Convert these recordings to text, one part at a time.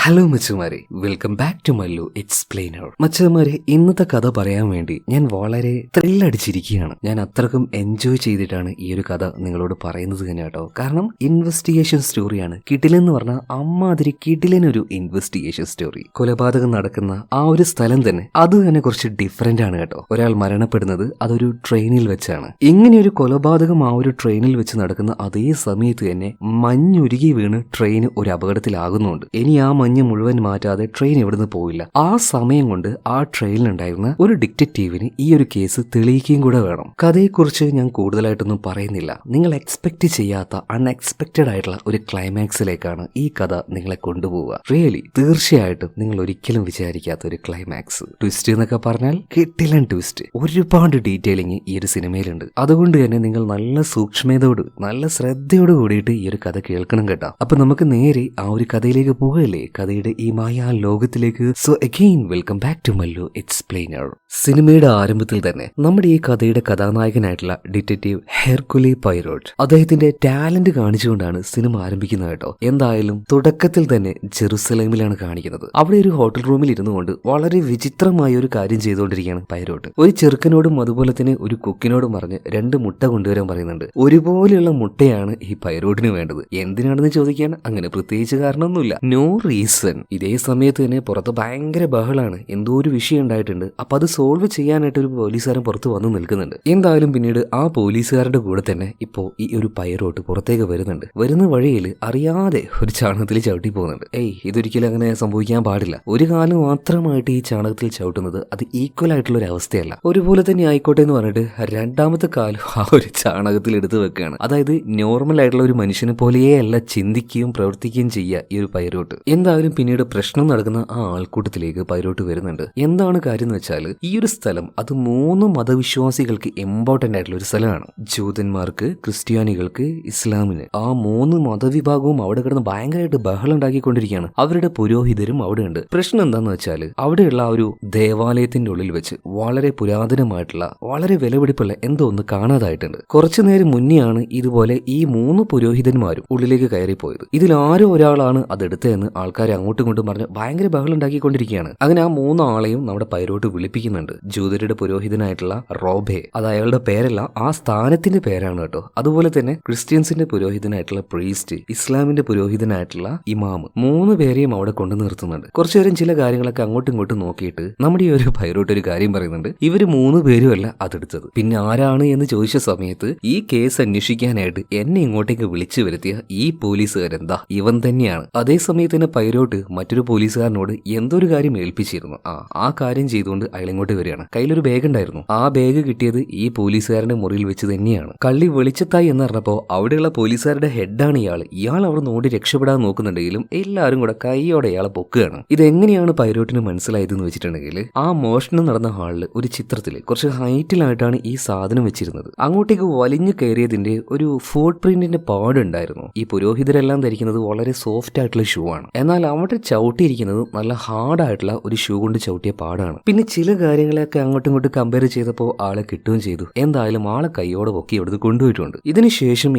Hello മച്ചമാരെ, welcome back to Mallu explainer. മച്ചമാരെ, ഇന്നത്തെ കഥ പറയാൻ വേണ്ടി ഞാൻ വളരെ ത്രില്ലടിച്ചിരിക്കുകയാണ്. ഞാൻ അത്രക്കും എൻജോയ് ചെയ്തിട്ടാണ് ഈ ഒരു കഥ നിങ്ങളോട് പറയുന്നത് തന്നെ കേട്ടോ. കാരണം ഇൻവെസ്റ്റിഗേഷൻ സ്റ്റോറിയാണ്. കിടിലെന്ന് പറഞ്ഞാൽ അമ്മാതിരി കിടിലനൊരു ഇൻവെസ്റ്റിഗേഷൻ സ്റ്റോറി. കൊലപാതകം നടക്കുന്ന ആ ഒരു സ്ഥലം തന്നെ അത് തന്നെ കുറച്ച് ഡിഫറെന്റ് ആണ് കേട്ടോ. ഒരാൾ മരണപ്പെടുന്നത് അതൊരു ട്രെയിനിൽ വെച്ചാണ്. ഇങ്ങനെയൊരു കൊലപാതകം ആ ഒരു ട്രെയിനിൽ വെച്ച് നടക്കുന്ന അതേ സമയത്ത് തന്നെ മഞ്ഞുരുകി വീണ് ട്രെയിൻ ഒരു അപകടത്തിലാകുന്നുണ്ട്. ഇനി ആ മഞ്ഞ് മുഴുവൻ മാറ്റാതെ ട്രെയിൻ എവിടുന്ന് പോയില്ല. ആ സമയം കൊണ്ട് ആ ട്രെയിനിലുണ്ടായിരുന്ന ഒരു ഡിറ്റക്റ്റീവിന് ഈ ഒരു കേസ് തെളിയിക്കുകയും കൂടെ വേണം. കഥയെക്കുറിച്ച് ഞാൻ കൂടുതലായിട്ടൊന്നും പറയുന്നില്ല. നിങ്ങൾ എക്സ്പെക്ട് ചെയ്യാത്ത അൺഎക്സ്പെക്റ്റഡ് ആയിട്ടുള്ള ഒരു ക്ലൈമാക്സിലേക്കാണ് ഈ കഥ നിങ്ങളെ കൊണ്ടുപോവുക. റിയലി തീർച്ചയായിട്ടും നിങ്ങൾ ഒരിക്കലും വിചാരിക്കാത്ത ഒരു ക്ലൈമാക്സ്. ട്വിസ്റ്റ് എന്നൊക്കെ പറഞ്ഞാൽ കിട്ടിലൻ ട്വിസ്റ്റ്. ഒരുപാട് ഡീറ്റെയിലിംഗ് ഈ ഒരു സിനിമയിലുണ്ട്. അതുകൊണ്ട് തന്നെ നിങ്ങൾ നല്ല സൂക്ഷ്മതയോട് നല്ല ശ്രദ്ധയോട് കൂടിയിട്ട് ഈ ഒരു കഥ കേൾക്കണം കേട്ടോ. അപ്പൊ നമുക്ക് നേരെ ആ ഒരു കഥയിലേക്ക് പോവുകയല്ലേ, കഥയുടെ ഈ മായാ ലോകത്തിലേക്ക്. So again welcome back to Mallu Explainer. സിനിമയുടെ ആരംഭത്തിൽ തന്നെ നമ്മുടെ ഈ കഥയുടെ കഥാനായകനായിട്ടുള്ള ഡിറ്റക്റ്റീവ് ഹെർക്കുലി പൈറോട്ട് അദ്ദേഹത്തിന്റെ ടാലന്റ് കാണിച്ചുകൊണ്ടാണ് സിനിമ ആരംഭിക്കുന്നത് കേട്ടോ. എന്തായാലും തുടക്കത്തിൽ തന്നെ ജെറുസലേമിലാണ് കാണിക്കുന്നത്. അവിടെ ഒരു ഹോട്ടൽ റൂമിൽ ഇരുന്നു കൊണ്ട് വളരെ വിചിത്രമായ ഒരു കാര്യം ചെയ്തുകൊണ്ടിരിക്കുകയാണ് പൈറോട്ട്. ഒരു ചെറുക്കനോടും അതുപോലെ തന്നെ ഒരു കുക്കിനോടും പറഞ്ഞ് 2 മുട്ട കൊണ്ടുവരാൻ പറയുന്നുണ്ട്. ഒരുപോലെയുള്ള മുട്ടയാണ് ഈ പൈറോട്ടിന് വേണ്ടത്. എന്തിനാണെന്ന് ചോദിക്കാൻ അങ്ങനെ പ്രത്യേകിച്ച് കാരണമൊന്നുമില്ല, നോ റീസൺ. ഇതേ സമയത്ത് തന്നെ പുറത്ത് ഭയങ്കര ബഹളാണ്. എന്തോ ഒരു വിഷയം ഉണ്ടായിട്ടുണ്ട്. അപ്പൊ അത് സോൾവ് ചെയ്യാനായിട്ട് ഒരു പോലീസുകാരൻ പുറത്ത് വന്ന് നിൽക്കുന്നുണ്ട്. എന്തായാലും പിന്നീട് ആ പോലീസുകാരുടെ കൂടെ തന്നെ ഇപ്പോ ഈ ഒരു പൈറോട്ട് പുറത്തേക്ക് വരുന്നുണ്ട്. വരുന്ന വഴിയിൽ അറിയാതെ ഒരു ചാണകത്തിൽ ചവിട്ടി പോകുന്നുണ്ട്. ഇതൊരിക്കലും അങ്ങനെ സംഭവിക്കാൻ പാടില്ല. ഒരു കാലം മാത്രമായിട്ട് ഈ ചാണകത്തിൽ ചവിട്ടുന്നത് അത് ഈക്വൽ ആയിട്ടുള്ള ഒരു അവസ്ഥയല്ല. ഒരുപോലെ തന്നെ ആയിക്കോട്ടെ എന്ന് പറഞ്ഞിട്ട് രണ്ടാമത്തെ കാലം ആ ഒരു ചാണകത്തിൽ എടുത്തു വെക്കുകയാണ്. അതായത് നോർമൽ ആയിട്ടുള്ള ഒരു മനുഷ്യനെ പോലെയേ അല്ല ചിന്തിക്കുകയും പ്രവർത്തിക്കുകയും ചെയ്യുക ഈ ഒരു പൈറോട്ട്. എന്തായാലും പിന്നീട് പ്രശ്നം നടക്കുന്ന ആ ആൾക്കൂട്ടത്തിലേക്ക് പൈറോട്ട് വരുന്നുണ്ട്. എന്താണ് കാര്യം എന്ന് വെച്ചാൽ ഈ ഒരു സ്ഥലം അത് 3 മതവിശ്വാസികൾക്ക് ഇമ്പോർട്ടന്റ് ആയിട്ടുള്ള ഒരു സ്ഥലമാണ്. ജൂതന്മാർക്ക്, ക്രിസ്ത്യാനികൾക്ക്, ഇസ്ലാമിന്. ആ 3 മതവിഭാഗവും അവിടെ കിടന്ന് ഭയങ്കരമായിട്ട് ബഹളം ഉണ്ടാക്കിക്കൊണ്ടിരിക്കുകയാണ്. അവരുടെ പുരോഹിതരും അവിടെ ഉണ്ട്. പ്രശ്നം എന്താന്ന് വെച്ചാൽ അവിടെയുള്ള ആ ഒരു ദേവാലയത്തിന്റെ ഉള്ളിൽ വെച്ച് വളരെ പുരാതനമായിട്ടുള്ള വളരെ വിലപിടിപ്പുള്ള എന്തോ ഒന്ന് കാണാതായിട്ടുണ്ട്. കുറച്ചു നേരം മുന്നെയാണ് ഇതുപോലെ ഈ 3 പുരോഹിതന്മാരും ഉള്ളിലേക്ക് കയറിപ്പോയത്. ഇതിൽ ആരോ ഒരാളാണ് അതെടുത്തതെന്ന് ആൾക്കാരെ അങ്ങോട്ടും ഇങ്ങോട്ടും പറഞ്ഞ് ഭയങ്കര ബഹളം ഉണ്ടാക്കിക്കൊണ്ടിരിക്കുകയാണ്. അങ്ങനെ ആ 3 ആളെയും നമ്മുടെ പൈറോട്ട് വിളിപ്പിക്കുന്നുണ്ട്. ജൂതരുടെ പുരോഹിതനായിട്ടുള്ള റോബെ, അത് അയാളുടെ പേരല്ല, ആ സ്ഥാനത്തിന്റെ പേരാണ് കേട്ടോ. അതുപോലെ തന്നെ ക്രിസ്ത്യൻസിന്റെ പുരോഹിതനായിട്ടുള്ള പ്രീസ്റ്റ്, ഇസ്ലാമിന്റെ പുരോഹിതനായിട്ടുള്ള ഇമാം, 3 പേരെയും അവിടെ കൊണ്ടു നിർത്തുന്നുണ്ട്. കുറച്ചു നേരം ചില കാര്യങ്ങളൊക്കെ അങ്ങോട്ടും ഇങ്ങോട്ടും നോക്കിയിട്ട് നമ്മുടെ ഈ ഒരു പൈറോട്ട് ഒരു കാര്യം പറയുന്നുണ്ട്. ഇവര് 3 പേരുമല്ല അതെടുത്തത്. പിന്നെ ആരാണ് എന്ന് ചോദിച്ച സമയത്ത് ഈ കേസ് അന്വേഷിക്കാനായിട്ട് എന്നെ ഇങ്ങോട്ടേക്ക് വിളിച്ചു വരുത്തിയ ഈ പോലീസുകാരെന്താ ഇവൻ തന്നെയാണ്. അതേസമയത്ത് തന്നെ പൈറോട്ട് മറ്റൊരു പോലീസുകാരനോട് എന്തോ ഒരു കാര്യം ഏൽപ്പിച്ചിരുന്നു. ആ കാര്യം ചെയ്തുകൊണ്ട് അയാൾ ഇങ്ങോട്ട് വരികയാണ്. കയ്യിലൊരു ബാഗ് ഉണ്ടായിരുന്നു. ആ ബാഗ് കിട്ടിയത് ഈ പോലീസുകാരന്റെ മുറിയിൽ വെച്ച് തന്നെയാണ്. കള്ളി വെളിച്ചത്തായി എന്ന് പറഞ്ഞപ്പോ അവിടെയുള്ള പോലീസുകാരുടെ ഹെഡാണ് ഇയാൾ അവിടെ നോടി രക്ഷപ്പെടാൻ നോക്കുന്നുണ്ടെങ്കിലും എല്ലാവരും കൂടെ കൈയോടെ ഇയാളെ പൊക്കുകയാണ്. ഇതെങ്ങനെയാണ് പൈറോട്ടിന് മനസ്സിലായതെന്ന് വെച്ചിട്ടുണ്ടെങ്കിൽ ആ മോഷണം നടന്ന ഹാളിൽ ഒരു ചിത്രത്തിൽ കുറച്ച് ഹൈറ്റിലായിട്ടാണ് ഈ സാധനം വെച്ചിരുന്നത്. അങ്ങോട്ടേക്ക് വലിഞ്ഞു കയറിയതിന്റെ ഒരു ഫുട് പ്രിന്റിന്റെ പാടുണ്ടായിരുന്നു. ഈ പുരോഹിതരെല്ലാം ധരിക്കുന്നത് വളരെ സോഫ്റ്റ് ആയിട്ടുള്ള ഷൂ ആണ്. എന്നാൽ അവിടെ ചവിട്ടിയിരിക്കുന്നത് നല്ല ഹാർഡായിട്ടുള്ള ഒരു ഷൂ കൊണ്ട് ചവിട്ടിയ പാടാണ്. പിന്നെ ചില കാര്യങ്ങളെയൊക്കെ അങ്ങോട്ടും ഇങ്ങോട്ടും കമ്പയർ ചെയ്തപ്പോൾ ആളെ കിട്ടുകയും ചെയ്തു. എന്തായാലും ആളെ കൈയോടെ പൊക്കി ഇവിടുന്ന് കൊണ്ടുപോയിട്ടുണ്ട്. ഇതിനുശേഷം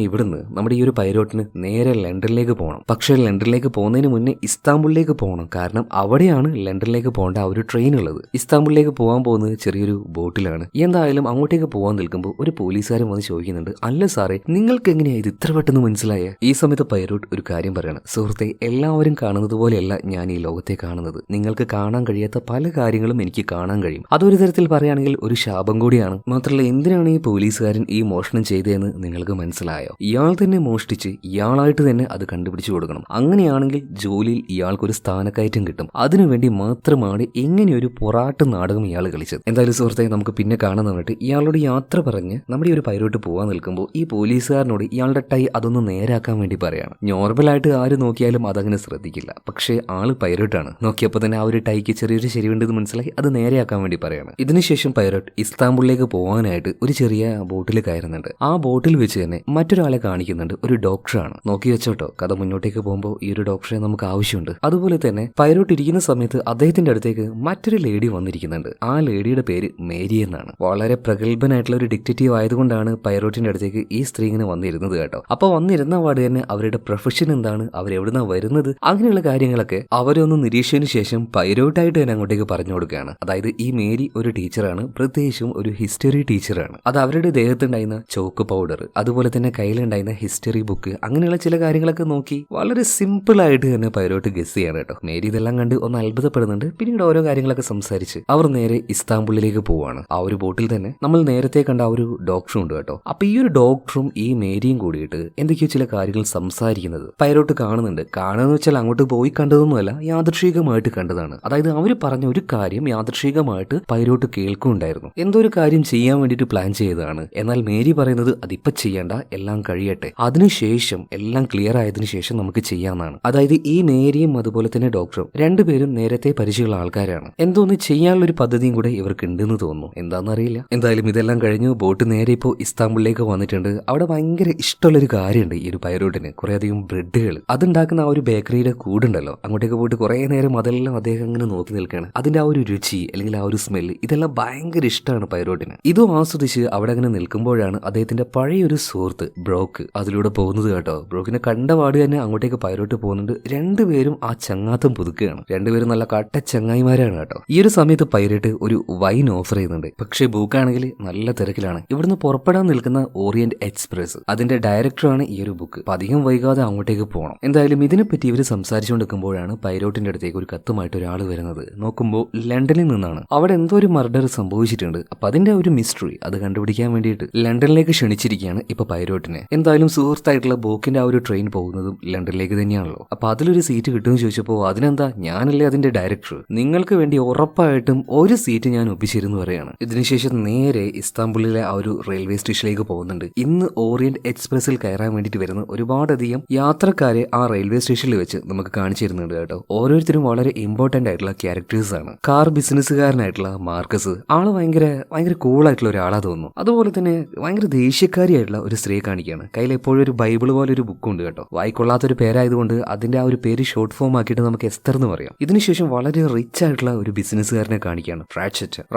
ഇവിടുന്ന് നമ്മുടെ ഈ ഒരു പൈറോട്ടിന് നേരെ ലണ്ടനിലേക്ക് പോകണം. പക്ഷേ ലണ്ടനിലേക്ക് പോകുന്നതിന് മുന്നേ ഇസ്താംബുളിലേക്ക് പോകണം. കാരണം അവിടെയാണ് ലണ്ടനിലേക്ക് പോകേണ്ട ആ ഒരു ട്രെയിൻ ഉള്ളത്. ഇസ്താംബുളിലേക്ക് പോകാൻ പോകുന്നത് ചെറിയൊരു ബോട്ടിലാണ്. എന്തായാലും അങ്ങോട്ടേക്ക് പോകാൻ നിൽക്കുമ്പോൾ ഒരു പോലീസുകാരൻ വന്ന് ചോദിക്കുന്നുണ്ട്, അല്ല സാറേ, നിങ്ങൾക്ക് എങ്ങനെയാ ഇത് ഇത്ര പെട്ടെന്ന് മനസ്സിലായ? ഈ സമയത്ത് പൈറോട്ട് ഒരു കാര്യം പറയണം, സുഹൃത്തെ, എല്ലാവരും കാണുന്നത് പോലെയല്ല ഞാൻ ഈ ലോകത്തെ കാണുന്നത്. നിങ്ങൾക്ക് കാണാൻ കഴിയാത്ത പല കാര്യങ്ങളും എനിക്ക് കാണാൻ കഴിയും. അതൊരു തരത്തിൽ പറയുകയാണെങ്കിൽ ഒരു ശാപം കൂടിയാണ്. മാത്രമല്ല, എന്തിനാണ് ഈ പോലീസുകാരൻ ഈ മോഷണം ചെയ്തതെന്ന് നിങ്ങൾക്ക് മനസ്സിലായോ? ഇയാൾ തന്നെ മോഷ്ടിച്ച് ഇയാളായിട്ട് തന്നെ അത് കണ്ടുപിടിച്ചു കൊടുക്കണം. അങ്ങനെയാണെങ്കിൽ ജോലിയിൽ ഇയാൾക്കൊരു സ്ഥാനക്കയറ്റം കിട്ടും. അതിനുവേണ്ടി മാത്രമാണ് ഇങ്ങനെയൊരു പൊറാട്ട് നാടകം ഇയാൾ കളിച്ചത്. എന്തായാലും സുഹൃത്തെ, നമുക്ക് പിന്നെ കാണാൻ പറഞ്ഞിട്ട് ഇയാളോട് യാത്ര പറഞ്ഞ് നമ്മുടെ ഈ ഒരു പൈറോട്ട് പോകാൻ നിൽക്കുമ്പോൾ ഈ പോലീസുകാരനോട് ഇയാളുടെ ടൈ അതൊന്ന് നേരാക്കാൻ വേണ്ടി പറയാണ്. നോർമലായിട്ട് ആര് നോക്കിയാലും അതങ്ങനെ ശ്രദ്ധിക്കില്ല. പക്ഷേ ആള് പൈറോട്ടാണ്. നോക്കിയപ്പോൾ തന്നെ ആ ഒരു ടൈക്ക് ചെറിയൊരു ശരിവുണ്ടെന്ന് മനസ്സിലാക്കി അത് നേരെയാക്കാൻ വേണ്ടി പറയാണ്. ഇതിനുശേഷം പൈറോട്ട് ഇസ്താംബുളിലേക്ക് പോകാനായിട്ട് ഒരു ചെറിയ ബോട്ടിൽ കയറുന്നുണ്ട്. ആ ബോട്ടിൽ വെച്ച് തന്നെ മറ്റൊരാളെ കാണിക്കുന്നുണ്ട്. ഒരു ഡോക്ടറാണ്. നോക്കി വെച്ചോട്ടോ, കഥ മുന്നോട്ടേക്ക് പോകുമ്പോൾ ഈ ഒരു ഡോക്ടറെ നമുക്ക് ആവശ്യമുണ്ട്. അതുപോലെ തന്നെ പൈറോട്ട് ഇരിക്കുന്ന സമയത്ത് അദ്ദേഹത്തിന്റെ അടുത്തേക്ക് മറ്റൊരു ലേഡി വന്നിരിക്കുന്നുണ്ട്. ആ ലേഡിയുടെ പേര് മേരി എന്നാണ്. വളരെ പ്രഗത്ഭനായിട്ടുള്ള ഒരു ഡിറ്റക്റ്റീവ് ആയതുകൊണ്ടാണ് പൈറോട്ടിന്റെ അടുത്തേക്ക് ഈ സ്ത്രീ ഇങ്ങനെ വന്നിരുന്നത് കേട്ടോ. അപ്പൊ വന്നിരുന്ന പാട് തന്നെ അവരുടെ പ്രൊഫഷൻ എന്താണ്, അവരെവിടുന്നാ വരുന്നത്, അങ്ങനെയുള്ള കാര്യങ്ങളൊക്കെ അവരൊന്ന് നിരീക്ഷണ ശേഷം പൈലോട്ടായിട്ട് തന്നെ അങ്ങോട്ടേക്ക് പറഞ്ഞു കൊടുക്കുകയാണ്. അതായത് ഈ മേരി ഒരു ടീച്ചറാണ്, പ്രത്യേകിച്ചും ഒരു ഹിസ്റ്ററി ടീച്ചറാണ്. അത് അവരുടെ ദേഹത്തുണ്ടായിരുന്ന ചോക്ക് പൗഡർ, അതുപോലെ തന്നെ കയ്യിലുണ്ടായിരുന്ന ഹിസ്റ്ററി ബുക്ക്, അങ്ങനെയുള്ള ചില കാര്യങ്ങളൊക്കെ നോക്കി വളരെ സിമ്പിൾ ആയിട്ട് തന്നെ പൈലോട്ട് ഗസ് ചെയ്യാണ് കേട്ടോ. മേരി ഇതെല്ലാം കണ്ട് ഒന്ന് അത്ഭുതപ്പെടുന്നുണ്ട്. പിന്നീട് ഓരോ കാര്യങ്ങളൊക്കെ സംസാരിച്ച് അവർ നേരെ ഇസ്താംബുളിലേക്ക് പോവാണ്. ആ ഒരു ബോട്ടിൽ തന്നെ നമ്മൾ നേരത്തെ കണ്ട ആ ഒരു ഡോക്ടറും ഉണ്ട് കേട്ടോ. അപ്പൊ ഈ ഒരു ഡോക്ടറും ഈ മേരിയും കൂടിയിട്ട് എന്തൊക്കെയോ ചില കാര്യങ്ങൾ സംസാരിക്കുന്നത് പൈലോട്ട് കാണുന്നുണ്ട്. കാണുന്ന വെച്ചാൽ അങ്ങോട്ട് പോയി കണ്ടതൊന്നുമല്ല, യാദൃശ്ചികമായിട്ട് കണ്ടതാണ്. അതായത് അവർ പറഞ്ഞ ഒരു കാര്യം യാദൃശ്ചികമായിട്ട് പൈലോട്ട് കേൾക്കുന്നുണ്ടായിരുന്നു. എന്തോ ഒരു കാര്യം ചെയ്യാൻ വേണ്ടിയിട്ട് പ്ലാൻ ചെയ്തതാണ്. എന്നാൽ മേരി പറയുന്നത് അതിപ്പോ ചെയ്യണ്ട, എല്ലാം കഴിയട്ടെ, അതിനുശേഷം എല്ലാം ക്ലിയർ ആയതിനു ശേഷം നമുക്ക് ചെയ്യാമെന്നാണ്. അതായത് ഈ മേരിയും അതുപോലെ തന്നെ ഡോക്ടറും രണ്ടുപേരും നേരത്തെ പരിചയമുള്ള ആൾക്കാരാണ്. എന്തോന്ന് ചെയ്യാനുള്ള ഒരു പദ്ധതിയും കൂടെ ഇവർക്ക് ഉണ്ടെന്ന് തോന്നുന്നു. എന്താണെന്നറിയില്ല. എന്തായാലും ഇതെല്ലാം കഴിഞ്ഞു ബോട്ട് നേരെ ഇപ്പോൾ ഇസ്താംബുളിലേക്ക് വന്നിട്ടുണ്ട്. അവിടെ ഭയങ്കര ഇഷ്ടമുള്ളൊരു കാര്യമുണ്ട് ഈ ഒരു പൈലോട്ടിന്, കുറെ അധികം ബ്രെഡുകൾ. അതുണ്ടാക്കുന്ന ആ ഒരു ബേക്കറിയുടെ കൂടുണ്ടല്ലോ, അങ്ങോട്ടേക്ക് പോയിട്ട് കുറെ നേരം അതെല്ലാം അദ്ദേഹം അങ്ങനെ നോക്കി നിൽക്കുകയാണ്. അതിന്റെ ആ ഒരു രുചി അല്ലെങ്കിൽ ആ ഒരു സ്മെല്ല് ഇതെല്ലാം ഭയങ്കര ഇഷ്ടമാണ് പൈലോട്ടിന്. ഇതും ആസ്വദിച്ച് അവിടെ അങ്ങനെ നിൽക്കുമ്പോഴാണ് അദ്ദേഹത്തിന്റെ പഴയൊരു സുഹൃത്ത് ബ്രോക്ക് അതിലൂടെ പോകുന്നത് കേട്ടോ. ബ്രോക്കിനെ കണ്ടപാട് തന്നെ അങ്ങോട്ടേക്ക് പൈലോട്ട് പോകുന്നുണ്ട്. രണ്ടുപേരും ആ ചങ്ങാത്തം പുതുക്കുകയാണ്. രണ്ടുപേരും നല്ല കട്ട ചങ്ങായിമാരാണ് കേട്ടോ. ഈ ഒരു സമയത്ത് പൈലറ്റ് ഒരു വൈൻ ഓഫർ ചെയ്യുന്നുണ്ട്. പക്ഷേ ബുക്കാണെങ്കിൽ നല്ല തിരക്കിലാണ്. ഇവിടുന്ന് പുറപ്പെടാൻ നിൽക്കുന്ന ഓറിയന്റ് എക്സ്പ്രസ് അതിന്റെ ഡയറക്ടറാണ് ഈ ഒരു ബുക്ക്. അപ്പൊ അധികം വൈകാതെ അങ്ങോട്ടേക്ക് പോകണം. എന്തായാലും ഇതിനെപ്പറ്റി ഇവർ സംസാരിച്ചുകൊണ്ടിരിക്കുമ്പോഴാണ് പൈലോട്ടിന്റെ അടുത്തേക്ക് ഒരു കത്തുമായിട്ട് ഒരാൾ വരുന്നത്. നോക്കുമ്പോൾ ലണ്ടനിൽ നിന്നാണ്. അവിടെ എന്തോ ഒരു മർഡർ സംഭവിച്ചിട്ടുണ്ട്. അപ്പൊ അതിന്റെ ഒരു മിസ്റ്ററി അത് കണ്ടുപിടിക്കാൻ വേണ്ടിയിട്ട് ലണ്ടനിലേക്ക് ക്ഷണിച്ചിരിക്കുകയാണ് ഇപ്പൊ പൈലോട്ടിനെ. എന്തായാലും സുഹൃത്തായിട്ടുള്ള ബോക്കിന്റെ ആ ഒരു ട്രെയിൻ പോകുന്നതും ലണ്ടനിലേക്ക് തന്നെയാണല്ലോ. അപ്പൊ അതിലൊരു സീറ്റ് കിട്ടുമെന്ന് ചോദിച്ചപ്പോൾ അതിനെന്താ, ഞാനല്ലേ അതിന്റെ ഡയറക്ടർ, നിങ്ങൾക്ക് വേണ്ടി ഉറപ്പായിട്ടും ഒരു സീറ്റ് ഞാൻ ഒപ്പിച്ചിരുന്നു പറയാണ്. ഇതിനുശേഷം നേരെ ഇസ്താംബുളിലെ ആ ഒരു റെയിൽവേ സ്റ്റേഷനിലേക്ക് പോകുന്നുണ്ട്. ഇന്ന് ഓറിയന്റ് എക്സ്പ്രസിൽ കയറാൻ വേണ്ടിയിട്ട് വരുന്ന ഒരുപാടധികം യാത്രക്കാരെ ആ റെയിൽവേ സ്റ്റേഷനിൽ വെച്ച് നമുക്ക് കാണിച്ചു തരുന്നുണ്ട് കേട്ടോ. ഓരോരുത്തരും വളരെ ഇമ്പോർട്ടന്റ് ആയിട്ടുള്ള ക്യാരക്ടേഴ്സ് ആണ്. കാർ ബിസിനസ്സുകാരനായിട്ടുള്ള മാർക്കസ്, ആള് ഭയങ്കര കൂളായിട്ടുള്ള ഒരാളാ തോന്നുന്നു. അതുപോലെ തന്നെ ഭയങ്കര ദേഷ്യക്കാരിയായിട്ടുള്ള ഒരു സ്ത്രീ കാണിക്കുകയാണ്. കയ്യിൽ എപ്പോഴും ഒരു ബൈബിൾ പോലെ ഒരു ബുക്ക് ഉണ്ട് കേട്ടോ. വായിക്കൊള്ളാത്തൊരു പേരായതുകൊണ്ട് അതിന്റെ ആ ഒരു പേര് ഷോർട്ട് ഫോം ആക്കിയിട്ട് നമുക്ക് എസ്തർ എന്ന് പറയാം. ഇതിനുശേഷം വളരെ റിച്ച് ആയിട്ടുള്ള ഒരു ബിസിനസ്സുകാരനെ കാണിക്കുകയാണ്,